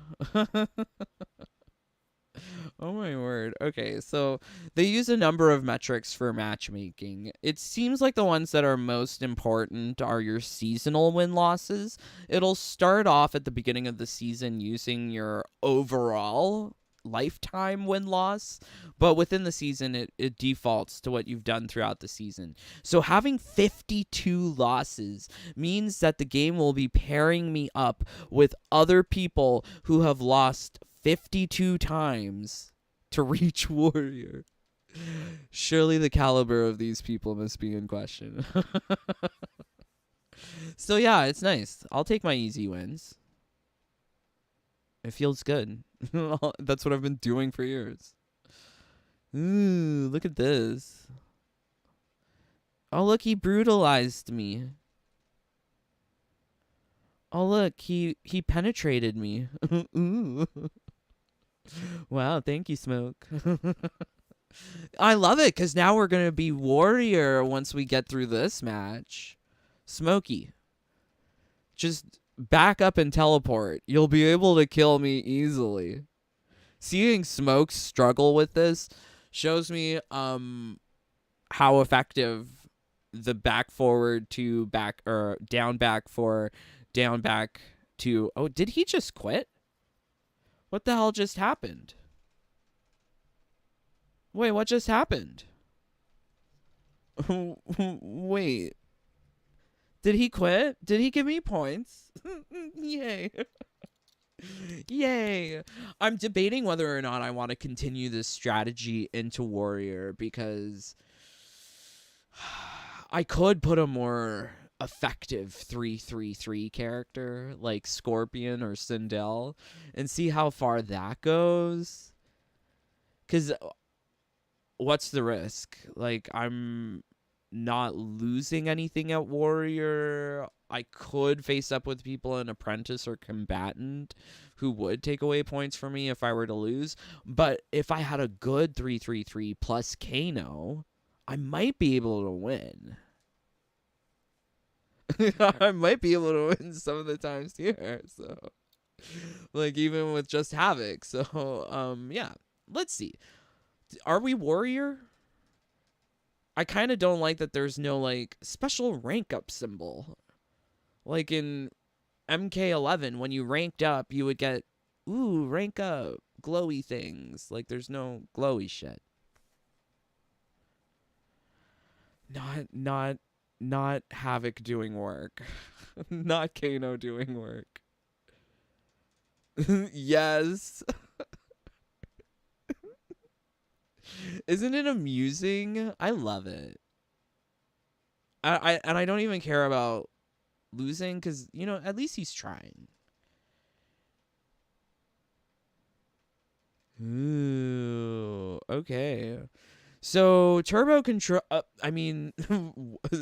Oh my word. Okay, so they use a number of metrics for matchmaking. It seems like the ones that are most important are your seasonal win-losses. It'll start off at the beginning of the season using your overall lifetime win-loss, but within the season it defaults to what you've done throughout the season. So having 52 losses means that the game will be pairing me up with other people who have lost 52 times to reach warrior. Surely the caliber of these people must be in question. So yeah, it's nice. I'll take my easy wins. It feels good. That's what I've been doing for years. Ooh, look at this. Oh, look, he brutalized me. Oh, look, he penetrated me. Ooh. Wow, thank you, Smoke. I love it, because now we're going to be warrior once we get through this match. Smokey, just back up and teleport. You'll be able to kill me easily. Seeing Smoke struggle with this shows me how effective the back forward to back, or down back for down back to... Oh, did he just quit? What the hell just happened? Wait, what just happened? Wait. Did he quit? Did he give me points? Yay. Yay. I'm debating whether or not I want to continue this strategy into warrior, because I could put a more effective 3-3-3 character like Scorpion or Sindel and see how far that goes. Because what's the risk? Like, I'm not losing anything at warrior. I could face up with people in apprentice or combatant who would take away points from me if I were to lose. But if I had a good 3-3-3 plus Kano, I might be able to win. I might be able to win some of the times here. So, like, even with just Havoc. So, yeah. Let's see. Are we warrior? I kind of don't like that there's no, like, special rank up symbol. Like in MK11, when you ranked up, you would get, ooh, rank up, glowy things. Like, there's no glowy shit. Not Havoc doing work. Not Kano doing work. Yes. Isn't it amusing? I love it. I don't even care about losing because, at least he's trying. Ooh, okay. So turbo control,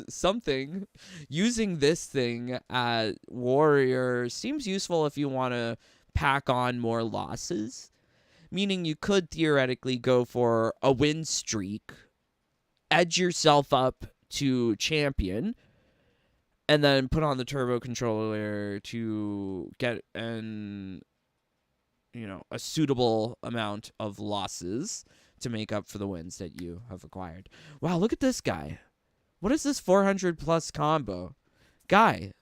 something using this thing at warrior seems useful if you want to pack on more losses, meaning you could theoretically go for a win streak, edge yourself up to champion, and then put on the turbo controller to get a suitable amount of losses to make up for the wins that you have acquired. Wow, look at this guy. What is this 400 plus combo? Guy,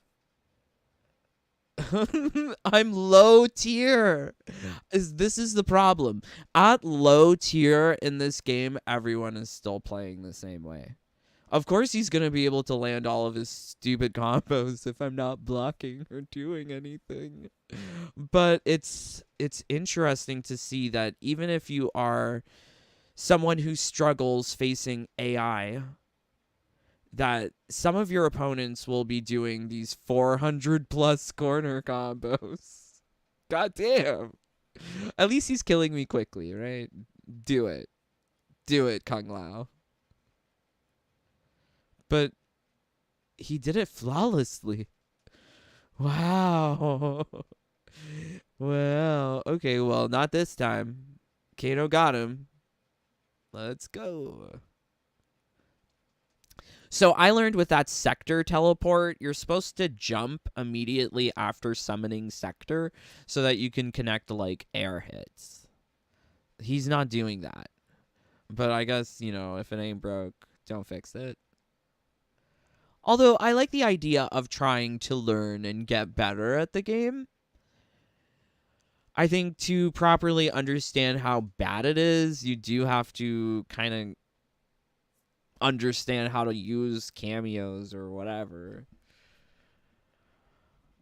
I'm low tier. This is the problem. At low tier in this game, everyone is still playing the same way. Of course he's going to be able to land all of his stupid combos if I'm not blocking or doing anything. But it's interesting to see that even if you are someone who struggles facing AI, that some of your opponents will be doing these 400 plus corner combos. God damn. At least he's killing me quickly, right? Do it. Do it, Kung Lao. But he did it flawlessly. Wow. Well, okay, well, not this time. Kato got him. Let's go. So I learned with that sector teleport, you're supposed to jump immediately after summoning sector so that you can connect, like, air hits. He's not doing that. But I guess, if it ain't broke, don't fix it. Although I like the idea of trying to learn and get better at the game. I think to properly understand how bad it is, you do have to kind of understand how to use cameos or whatever.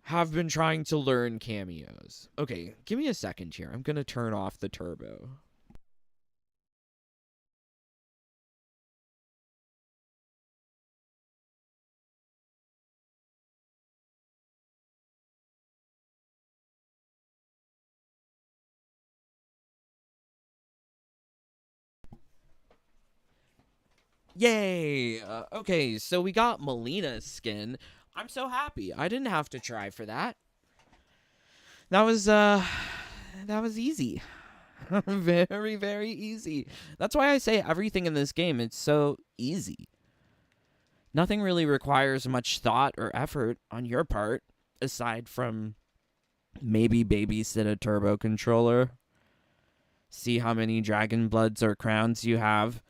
Have been trying to learn cameos. Okay, give me a second here. I'm going to turn off the turbo. Yay! Okay, so we got Melina's skin. I'm so happy. I didn't have to try for that. That was easy. Very, very easy. That's why I say everything in this game, it's so easy. Nothing really requires much thought or effort on your part, aside from maybe babysit a turbo controller, see how many dragon bloods or crowns you have,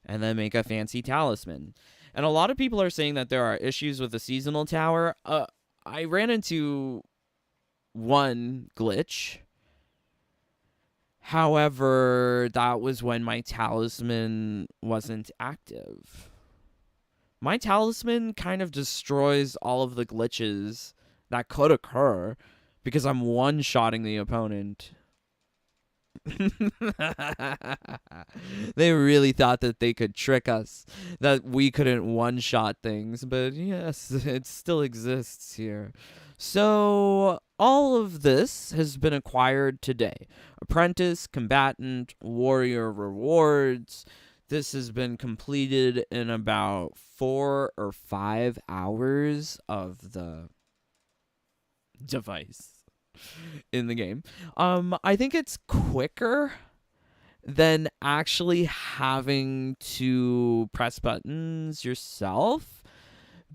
and then make a fancy talisman. And a lot of people are saying that there are issues with the seasonal tower. I ran into one glitch. However, that was when my talisman wasn't active. My talisman kind of destroys all of the glitches that could occur because I'm one-shotting the opponent. They really thought that they could trick us, that we couldn't one-shot things, but yes, it still exists here. So all of this has been acquired today. Apprentice, combatant, warrior rewards. This has been completed in about 4 or 5 hours of the device in the game. I think it's quicker than actually having to press buttons yourself,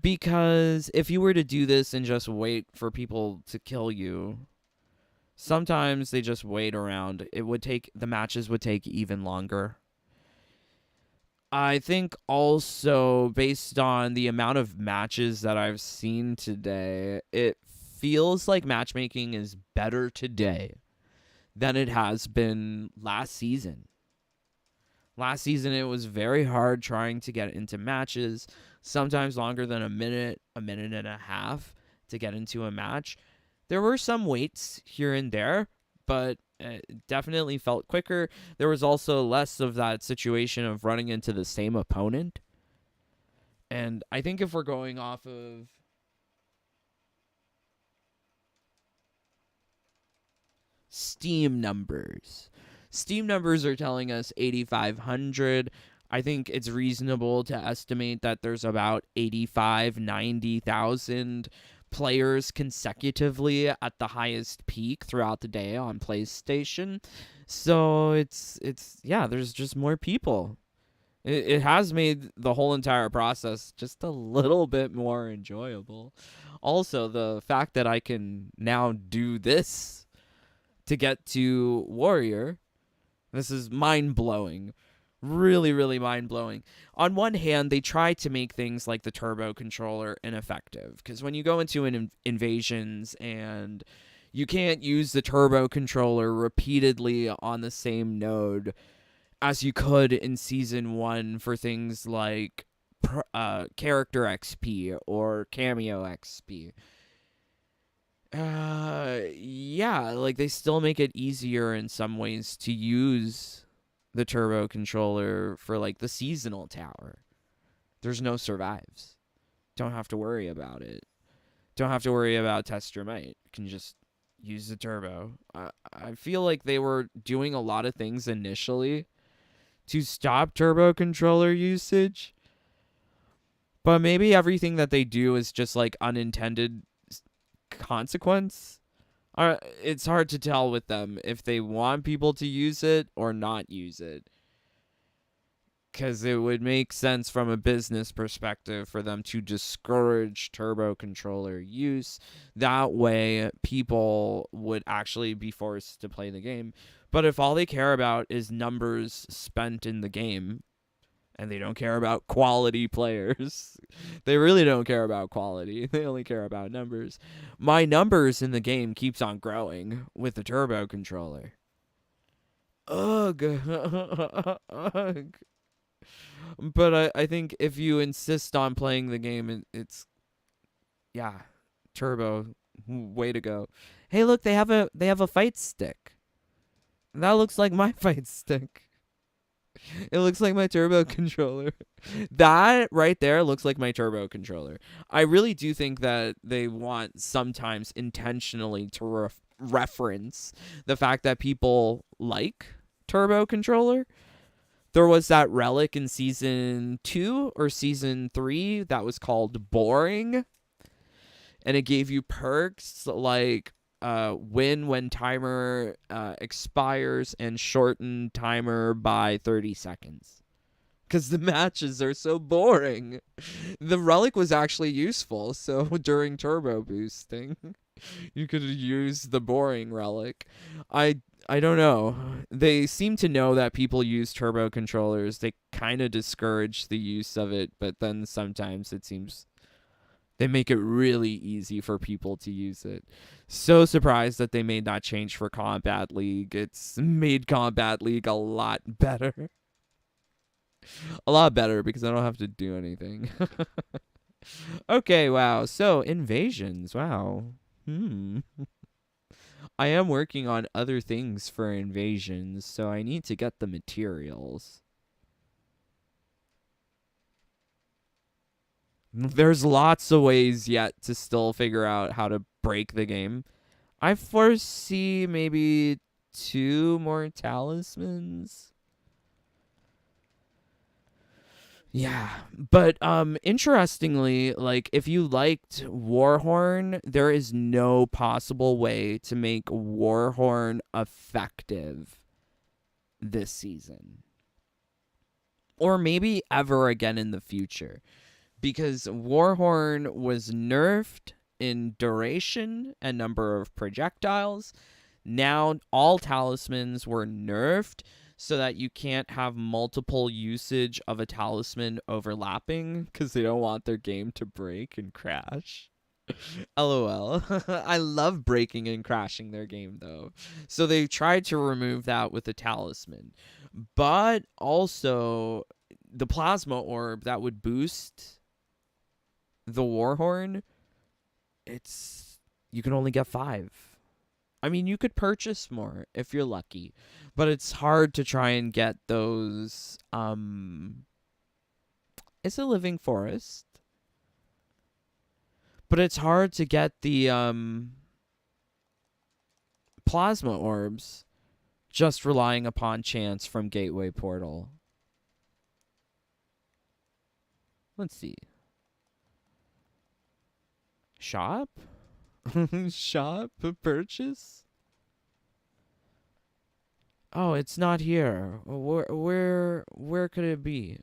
because if you were to do this and just wait for people to kill you, sometimes they just wait around. The matches would take even longer. I think also based on the amount of matches that I've seen today, it feels like matchmaking is better today than it has been last season. Last season, it was very hard trying to get into matches, sometimes longer than a minute and a half to get into a match. There were some waits here and there, but It definitely felt quicker. There was also less of that situation of running into the same opponent. And I think if we're going off of Steam numbers, Steam numbers are telling us 8,500. I think it's reasonable to estimate that there's about 85, 90,000 players consecutively at the highest peak throughout the day on PlayStation. So it's yeah, there's just more people. It has made the whole entire process just a little bit more enjoyable. Also, the fact that I can now do this to get to Warrior, this is mind blowing. Really, really mind blowing. On one hand, they try to make things like the turbo controller ineffective, because when you go into an invasions and you can't use the turbo controller repeatedly on the same node as you could in season 1 for things like character XP or cameo XP. Yeah, like they still make it easier in some ways to use the turbo controller for like the seasonal tower. There's no survives. Don't have to worry about it. Don't have to worry about test your might. You can just use the turbo. I feel like they were doing a lot of things initially to stop turbo controller usage, but maybe everything that they do is just like unintended consequence. It's hard to tell with them if they want people to use it or not use it, because it would make sense from a business perspective for them to discourage turbo controller use. That way people would actually be forced to play the game. But if all they care about is numbers spent in the game, and they don't care about quality players, they really don't care about quality. They only care about numbers. My numbers in the game keeps on growing with the turbo controller. Ugh. Ugh. But I think if you insist on playing the game, it's yeah, turbo, way to go. Hey, look, they have a fight stick. That looks like my fight stick. It looks like my turbo controller. That right there looks like my turbo controller. I really do think that they want sometimes intentionally to reference the fact that people like turbo controller. There was that relic in season 2 or season 3 that was called boring, and it gave you perks like win when timer expires and shorten timer by 30 seconds. Because the matches are so boring. The relic was actually useful, so during turbo boosting, you could use the boring relic. I don't know. They seem to know that people use turbo controllers. They kind of discourage the use of it, but then sometimes it seems they make it really easy for people to use it. So surprised that they made that change for Kombat League. It's made Kombat League a lot better. A lot better because I don't have to do anything. Okay, wow. So, invasions. Wow. I am working on other things for invasions, so I need to get the materials. There's lots of ways yet to still figure out how to break the game. I foresee maybe 2 more talismans. Yeah, but interestingly, like if you liked Warhorn, there is no possible way to make Warhorn effective this season. Or maybe ever again in the future. Because Warhorn was nerfed in duration and number of projectiles. Now all talismans were nerfed so that you can't have multiple usage of a talisman overlapping because they don't want their game to break and crash. LOL. I love breaking and crashing their game though. So they tried to remove that with the talisman. But also the plasma orb that would boost the Warhorn, you can only get 5. I mean, you could purchase more if you're lucky, but it's hard to try and get those. It's a living forest, but it's hard to get the plasma orbs just relying upon chance from Gateway Portal. Let's see. Shop? Shop? Purchase? Oh, it's not here. Where could it be?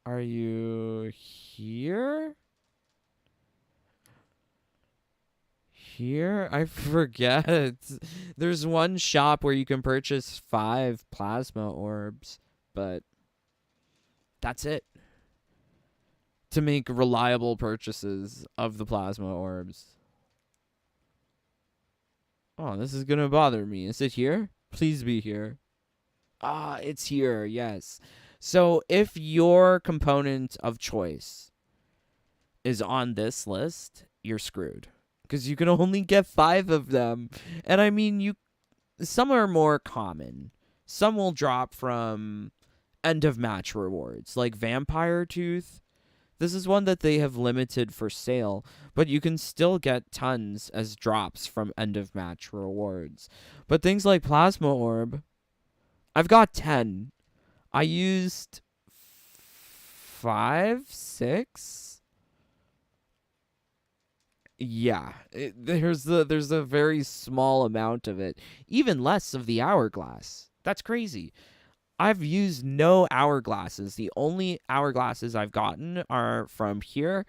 Are you here? Here? I forget. There's one shop where you can purchase 5 plasma orbs, but that's it. To make reliable purchases of the plasma orbs. Oh, this is gonna bother me. Is it here? Please be here. Ah, it's here, yes. So if your component of choice is on this list, you're screwed. Because you can only get 5 of them. And I mean, some are more common. Some will drop from end of match rewards, like Vampire Tooth. This is one that they have limited for sale, but you can still get tons as drops from end of match rewards. But things like Plasma Orb, I've got 10. I used 5, 6. Yeah, there's a very small amount of it, even less of the hourglass. That's crazy. I've used no hourglasses. The only hourglasses I've gotten are from here,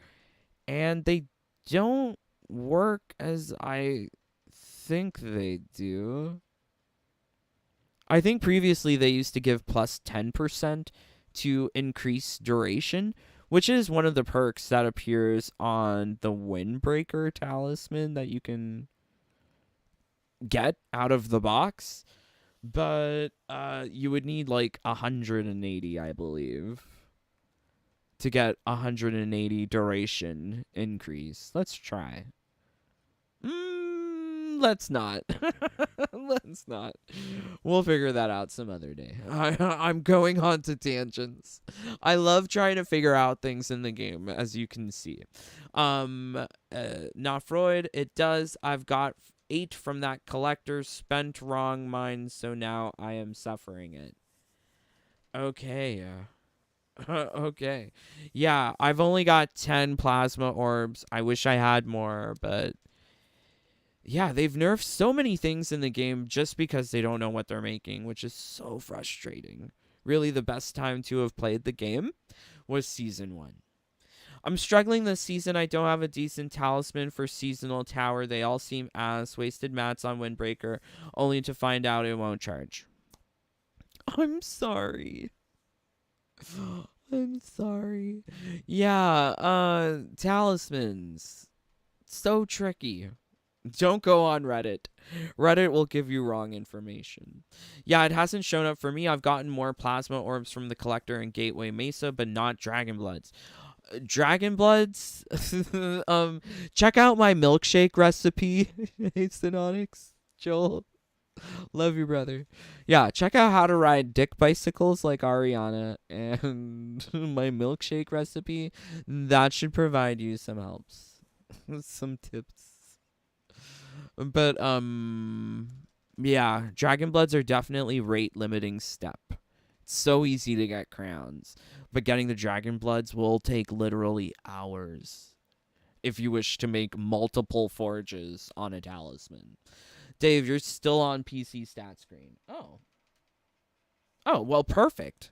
and they don't work as I think they do. I think previously they used to give plus 10% to increase duration, which is one of the perks that appears on the Windbreaker Talisman that you can get out of the box. But you would need like 180, I believe, to get 180 duration increase. Let's try. Let's not. Let's not. We'll figure that out some other day. I'm going on to tangents. I love trying to figure out things in the game, as you can see. Not Freud. It does. I've got 8 from that collector, spent wrong mine, so now I am suffering it. Okay. Okay. Yeah, I've only got 10 plasma orbs. I wish I had more, but yeah, they've nerfed so many things in the game just because they don't know what they're making, which is so frustrating. Really, the best time to have played the game was Season 1. I'm struggling this season. I don't have a decent talisman for Seasonal Tower. They all seem ass. Wasted mats on Windbreaker, only to find out it won't charge. I'm sorry. I'm sorry. Yeah, talismans. So tricky. Don't go on Reddit. Reddit will give you wrong information. Yeah, it hasn't shown up for me. I've gotten more plasma orbs from the collector in Gateway Mesa, but not Dragon Bloods. Dragon Bloods? Check out my milkshake recipe. Hey, Synonyx. Joel. Love you, brother. Yeah, check out how to ride dick bicycles like Ariana and my milkshake recipe. That should provide you some helps. Some tips. But yeah, Dragon Bloods are definitely rate limiting step. It's so easy to get crowns, but getting the Dragon Bloods will take literally hours if you wish to make multiple forges on a talisman. Dave, you're still on PC stat screen. Oh, well, perfect.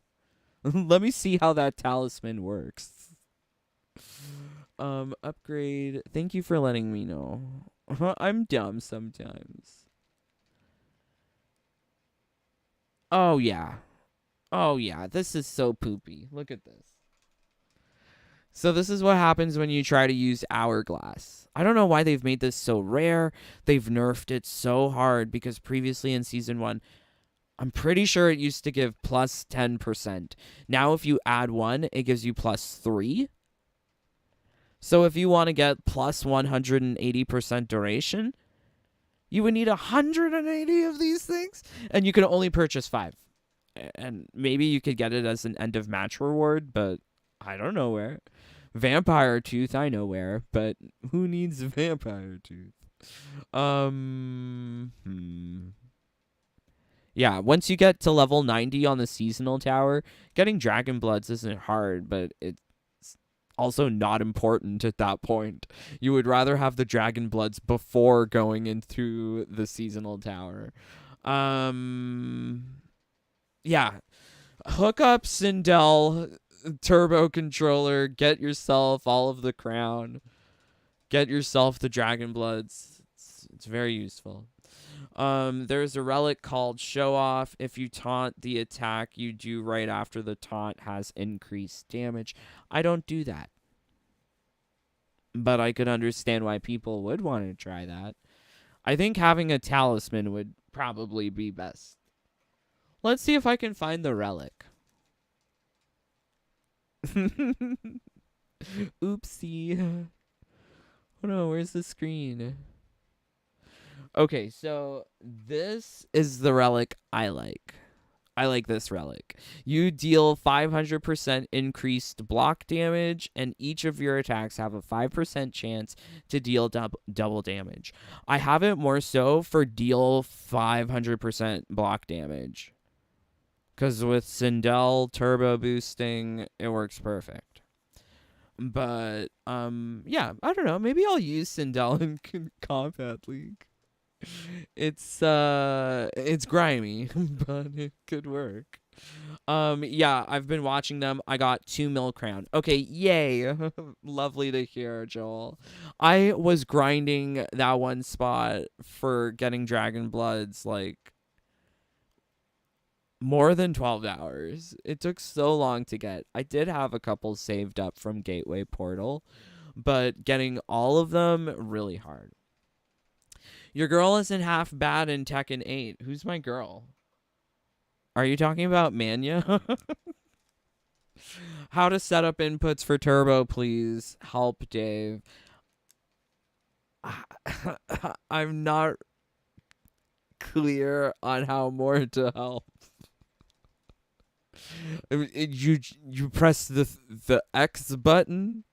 Let me see how that talisman works. Upgrade. Thank you for letting me know. I'm dumb sometimes. Oh, yeah. Oh, yeah. This is so poopy. Look at this. So this is what happens when you try to use Hourglass. I don't know why they've made this so rare. They've nerfed it so hard because previously in Season 1, I'm pretty sure it used to give plus 10%. Now if you add 1, it gives you plus 3. So if you want to get plus 180% duration, You would need 180 of these things, and you can only purchase 5. And maybe you could get it as an end of match reward, but I don't know where. Vampire Tooth, I know where, but who needs Vampire Tooth? Yeah, once you get to level 90 on the seasonal tower, getting Dragon Bloods isn't hard, but it's also not important at that point. You would rather have the Dragon Bloods before going into the seasonal tower. Yeah. Hook up Sindel Turbo Controller, get yourself all of the crown. Get yourself the Dragon Bloods. It's very useful. There's a relic called Show Off. If you taunt, the attack you do right after the taunt has increased damage. I don't do that, but I could understand why people would want to try that. I think having a talisman would probably be best. Let's see if I can find the relic. Oopsie. Oh no, where's the screen? Okay, so this is the relic I like. I like this relic. You deal 500% increased block damage, and each of your attacks have a 5% chance to deal double damage. I have it more so for deal 500% block damage. Because with Sindel turbo boosting, it works perfect. But, yeah, I don't know. Maybe I'll use Sindel in Kombat League. It's grimy, but it could work. Yeah, I've been watching them. I got 2 mil crown. Okay, yay. Lovely to hear, Joel. I was grinding that one spot for getting Dragon Bloods, like, more than 12 hours. It took so long to get. I did have a couple saved up from Gateway Portal, but getting all of them, really hard. Your girl isn't half bad in Tekken 8. Who's my girl? Are you talking about Manya? How to set up inputs for Turbo, please. Help, Dave. I'm not clear on how more to help. You press the X button.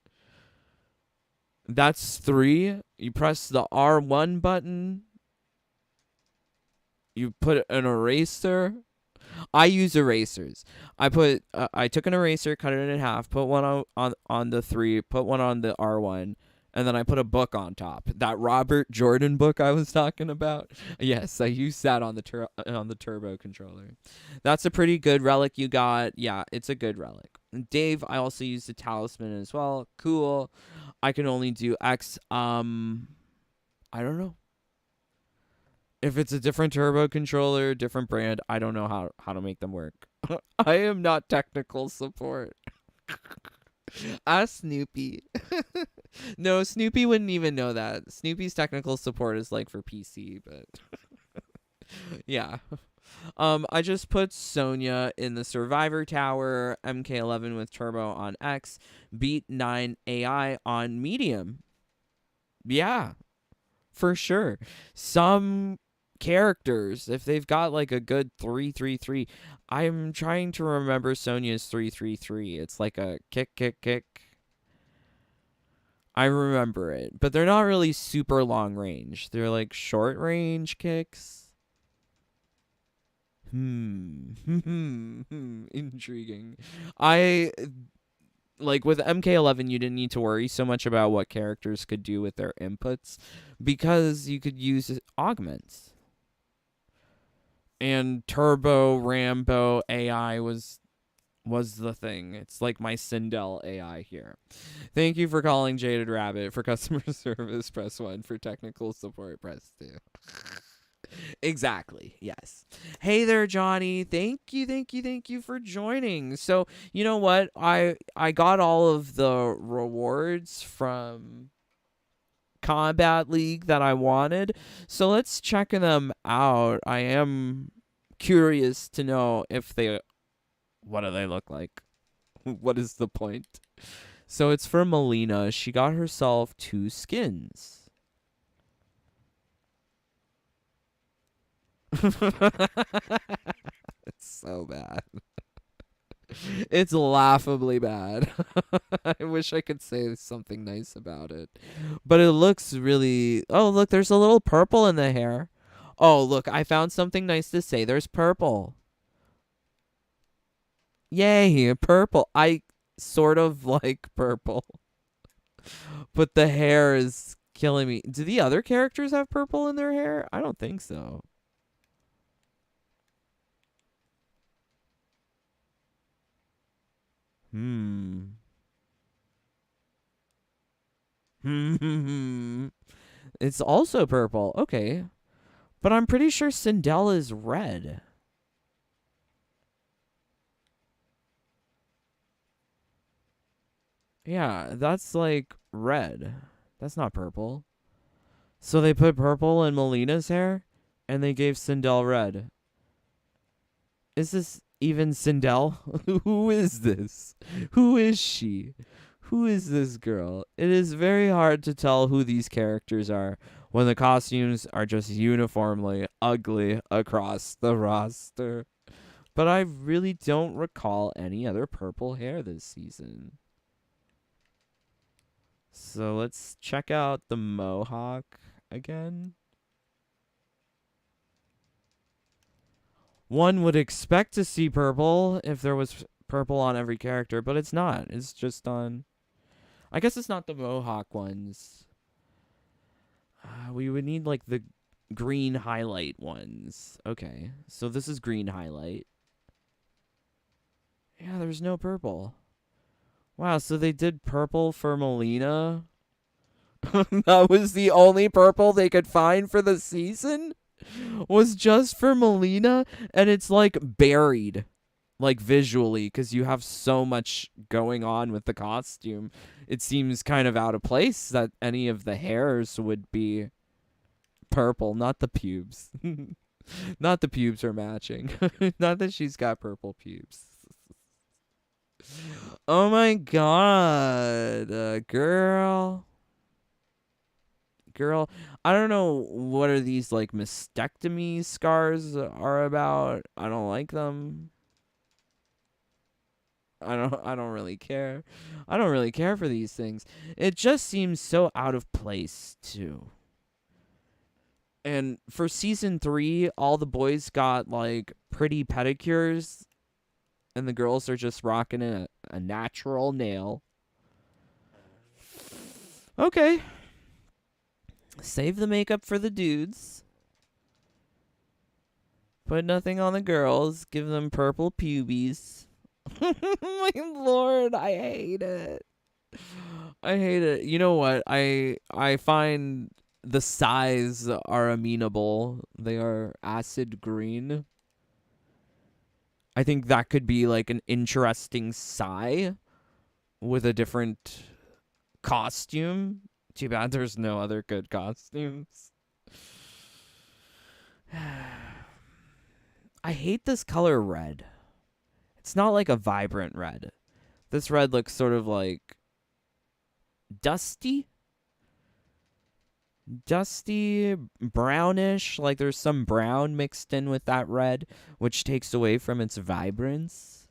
That's 3. You press the R1 button. You put an eraser. I use erasers. I took an eraser, cut it in half, put one on the 3, put one on the R1, and then I put a book on top. That Robert Jordan book I was talking about. Yes, I used that on the turbo controller. That's a pretty good relic you got. Yeah, it's a good relic. Dave, I also used the talisman as well. Cool. I can only do X. I don't know. If it's a different turbo controller, different brand, I don't know how to make them work. I am not technical support. Ask Snoopy. No, Snoopy wouldn't even know that. Snoopy's technical support is like for PC, but yeah. I just put Sonya in the Survivor Tower, MK11 with Turbo on X, beat 9 AI on Medium. Yeah, for sure. Some characters, if they've got like a good 3-3-3, I'm trying to remember Sonya's 3-3-3. It's like a kick, kick, kick. I remember it, but they're not really super long range. They're like short range kicks. Intriguing. Like with MK11, you didn't need to worry so much about what characters could do with their inputs because you could use augments. And Turbo Rambo AI was the thing. It's like my Sindel AI here. Thank you for calling Jaded Rabbit. For customer service, press 1. For technical support, press 2. Exactly. Yes. Hey there, Johnny. Thank you for joining. So, you know what? I got all of the rewards from Kombat League that I wanted. So let's check them out. I am curious to know what do they look like? What is the point? So it's for Melina. She got herself 2 skins. It's so bad. It's laughably bad. I wish I could say something nice about it. But it looks really. Oh, look, there's a little purple in the hair. Oh, look, I found something nice to say. There's purple. Yay, purple. I sort of like purple. But the hair is killing me. Do the other characters have purple in their hair? I don't think so. Hmm. It's also purple. Okay. But I'm pretty sure Sindel is red. Yeah, that's like red. That's not purple. So they put purple in Melina's hair and they gave Sindel red. Is this even Sindel? Who is this? Who is she? Who is this girl? It is very hard to tell who these characters are when the costumes are just uniformly ugly across the roster. But I really don't recall any other purple hair this season. So let's check out the mohawk again. One would expect to see purple if there was purple on every character, but it's not. It's just on. I guess it's not the mohawk ones. We would need like the green highlight ones. Okay, so this is green highlight. Yeah, there's no purple. Wow, so they did purple for Melina. That was the only purple they could find for the season? Was just for Melina, and it's like buried, like visually, because you have so much going on with the costume. It seems kind of out of place that any of the hairs would be purple, not the pubes. Not the pubes are matching. Not that she's got purple pubes. Oh my god, girl. Girl, I don't know what are these like mastectomy scars are about. I don't like them. I don't really care. I don't really care for these things. It just seems so out of place too. And for season 3, all the boys got like pretty pedicures and the girls are just rocking a natural nail. Okay. Save the makeup for the dudes. Put nothing on the girls. Give them purple pubies. My lord, I hate it. I hate it. You know what? I find the size are amenable. They are acid green. I think that could be like an interesting Psy with a different costume. Too bad there's no other good costumes. I hate this color red. It's not like a vibrant red. This red looks sort of like dusty. Dusty, brownish. Like there's some brown mixed in with that red, which takes away from its vibrance.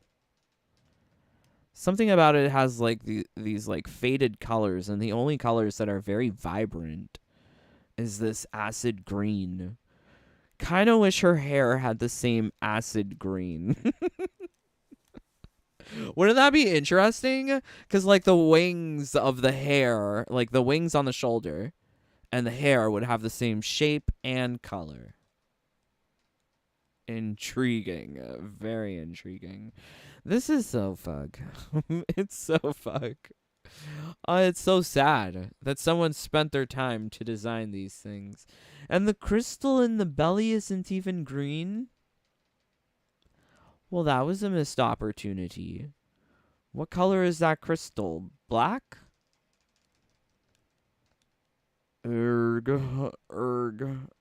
Something about it has like these like faded colors, and the only colors that are very vibrant is this acid green. Kind of wish her hair had the same acid green. Wouldn't that be interesting? Because like the wings of the hair, like the wings on the shoulder and the hair would have the same shape and color. Intriguing. Very intriguing. This is so fuck. It's so fuck. It's so sad that someone spent their time to design these things. And the crystal in the belly isn't even green? Well, that was a missed opportunity. What color is that crystal? Black? Erg.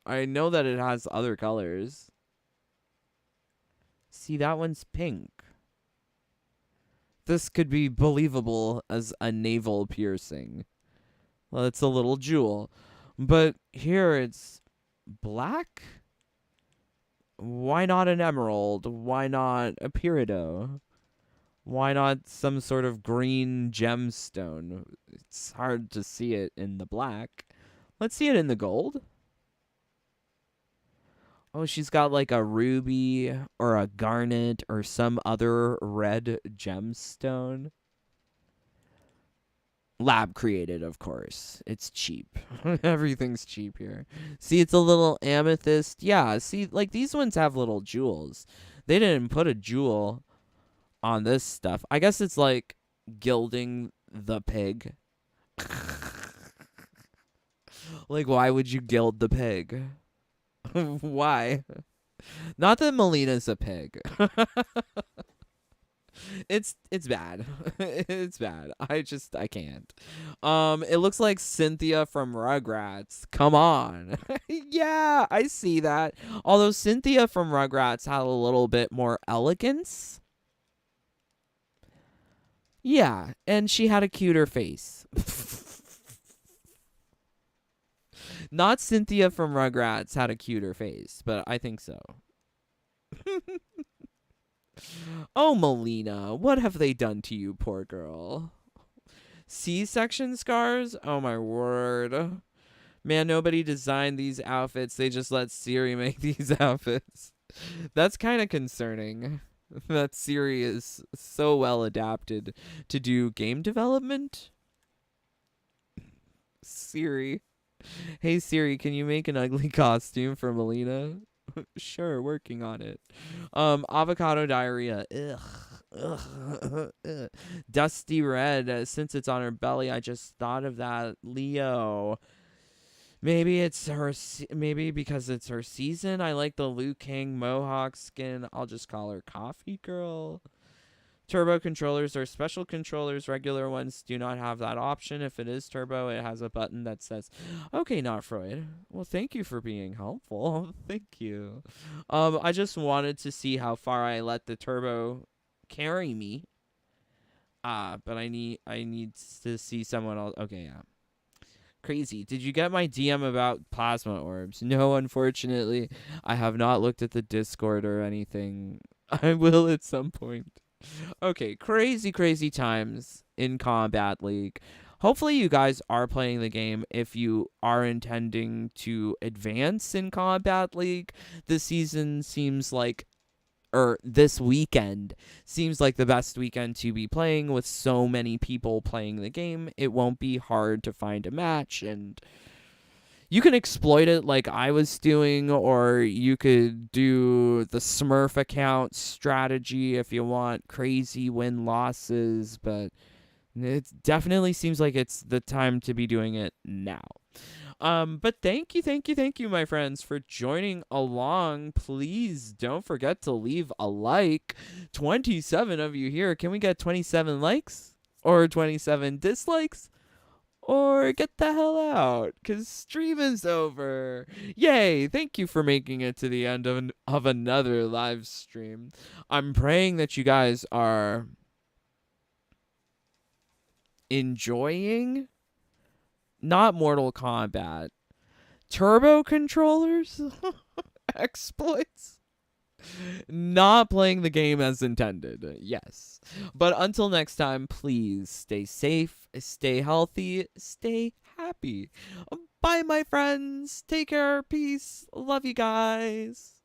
I know that it has other colors. See, that one's pink. This could be believable as a navel piercing. Well, it's a little jewel. But here it's black? Why not an emerald? Why not a peridot? Why not some sort of green gemstone? It's hard to see it in the black. Let's see it in the gold. Oh, she's got like a ruby or a garnet or some other red gemstone. Lab created, of course. It's cheap. Everything's cheap here. See, it's a little amethyst. Yeah, see, like these ones have little jewels. They didn't put a jewel on this stuff. I guess it's like gilding the pig. Like, why would you gild the pig? Why? Not that Melina's a pig. It's bad. It's bad. I can't. It looks like Cynthia from Rugrats. Come on. Yeah, I see that. Although Cynthia from Rugrats had a little bit more elegance. Yeah, and she had a cuter face. Not Cynthia from Rugrats had a cuter face, but I think so. Oh, Melina, what have they done to you, poor girl? C-section scars? Oh, my word. Man, nobody designed these outfits. They just let Siri make these outfits. That's kind of concerning. That Siri is so well adapted to do game development. Siri. Hey, Siri, can you make an ugly costume for Melina? Sure, working on it. Avocado diarrhea. Ugh. Ugh. Ugh. Dusty red. Since it's on her belly, I just thought of that. Leo. Maybe it's her. Maybe because it's her season. I like the Liu Kang mohawk skin. I'll just call her Coffee Girl. Turbo controllers are special controllers. Regular ones do not have that option. If it is turbo, it has a button that says, okay, not Freud. Well, thank you for being helpful. Thank you. I just wanted to see how far I let the turbo carry me. But I need to see someone else. Okay, yeah. Crazy. Did you get my DM about plasma orbs? No, unfortunately. I have not looked at the Discord or anything. I will at some point. Okay, crazy times in Kombat League. Hopefully you guys are playing the game if you are intending to advance in Kombat League. This season seems like, or this weekend seems like the best weekend to be playing with so many people playing the game. It won't be hard to find a match, and you can exploit it like I was doing, or you could do the Smurf account strategy if you want crazy win-losses, but it definitely seems like it's the time to be doing it now. But thank you, my friends, for joining along. Please don't forget to leave a like. 27 of you here. Can we get 27 likes? Or 27 dislikes? Or get the hell out, because stream is over. Yay, thank you for making it to the end of another live stream. I'm praying that you guys are enjoying, not Mortal Kombat, turbo controllers, exploits. Not playing the game as intended, yes. But until next time, please stay safe, stay healthy, stay happy. Bye, my friends. Take care. Peace. Love you guys.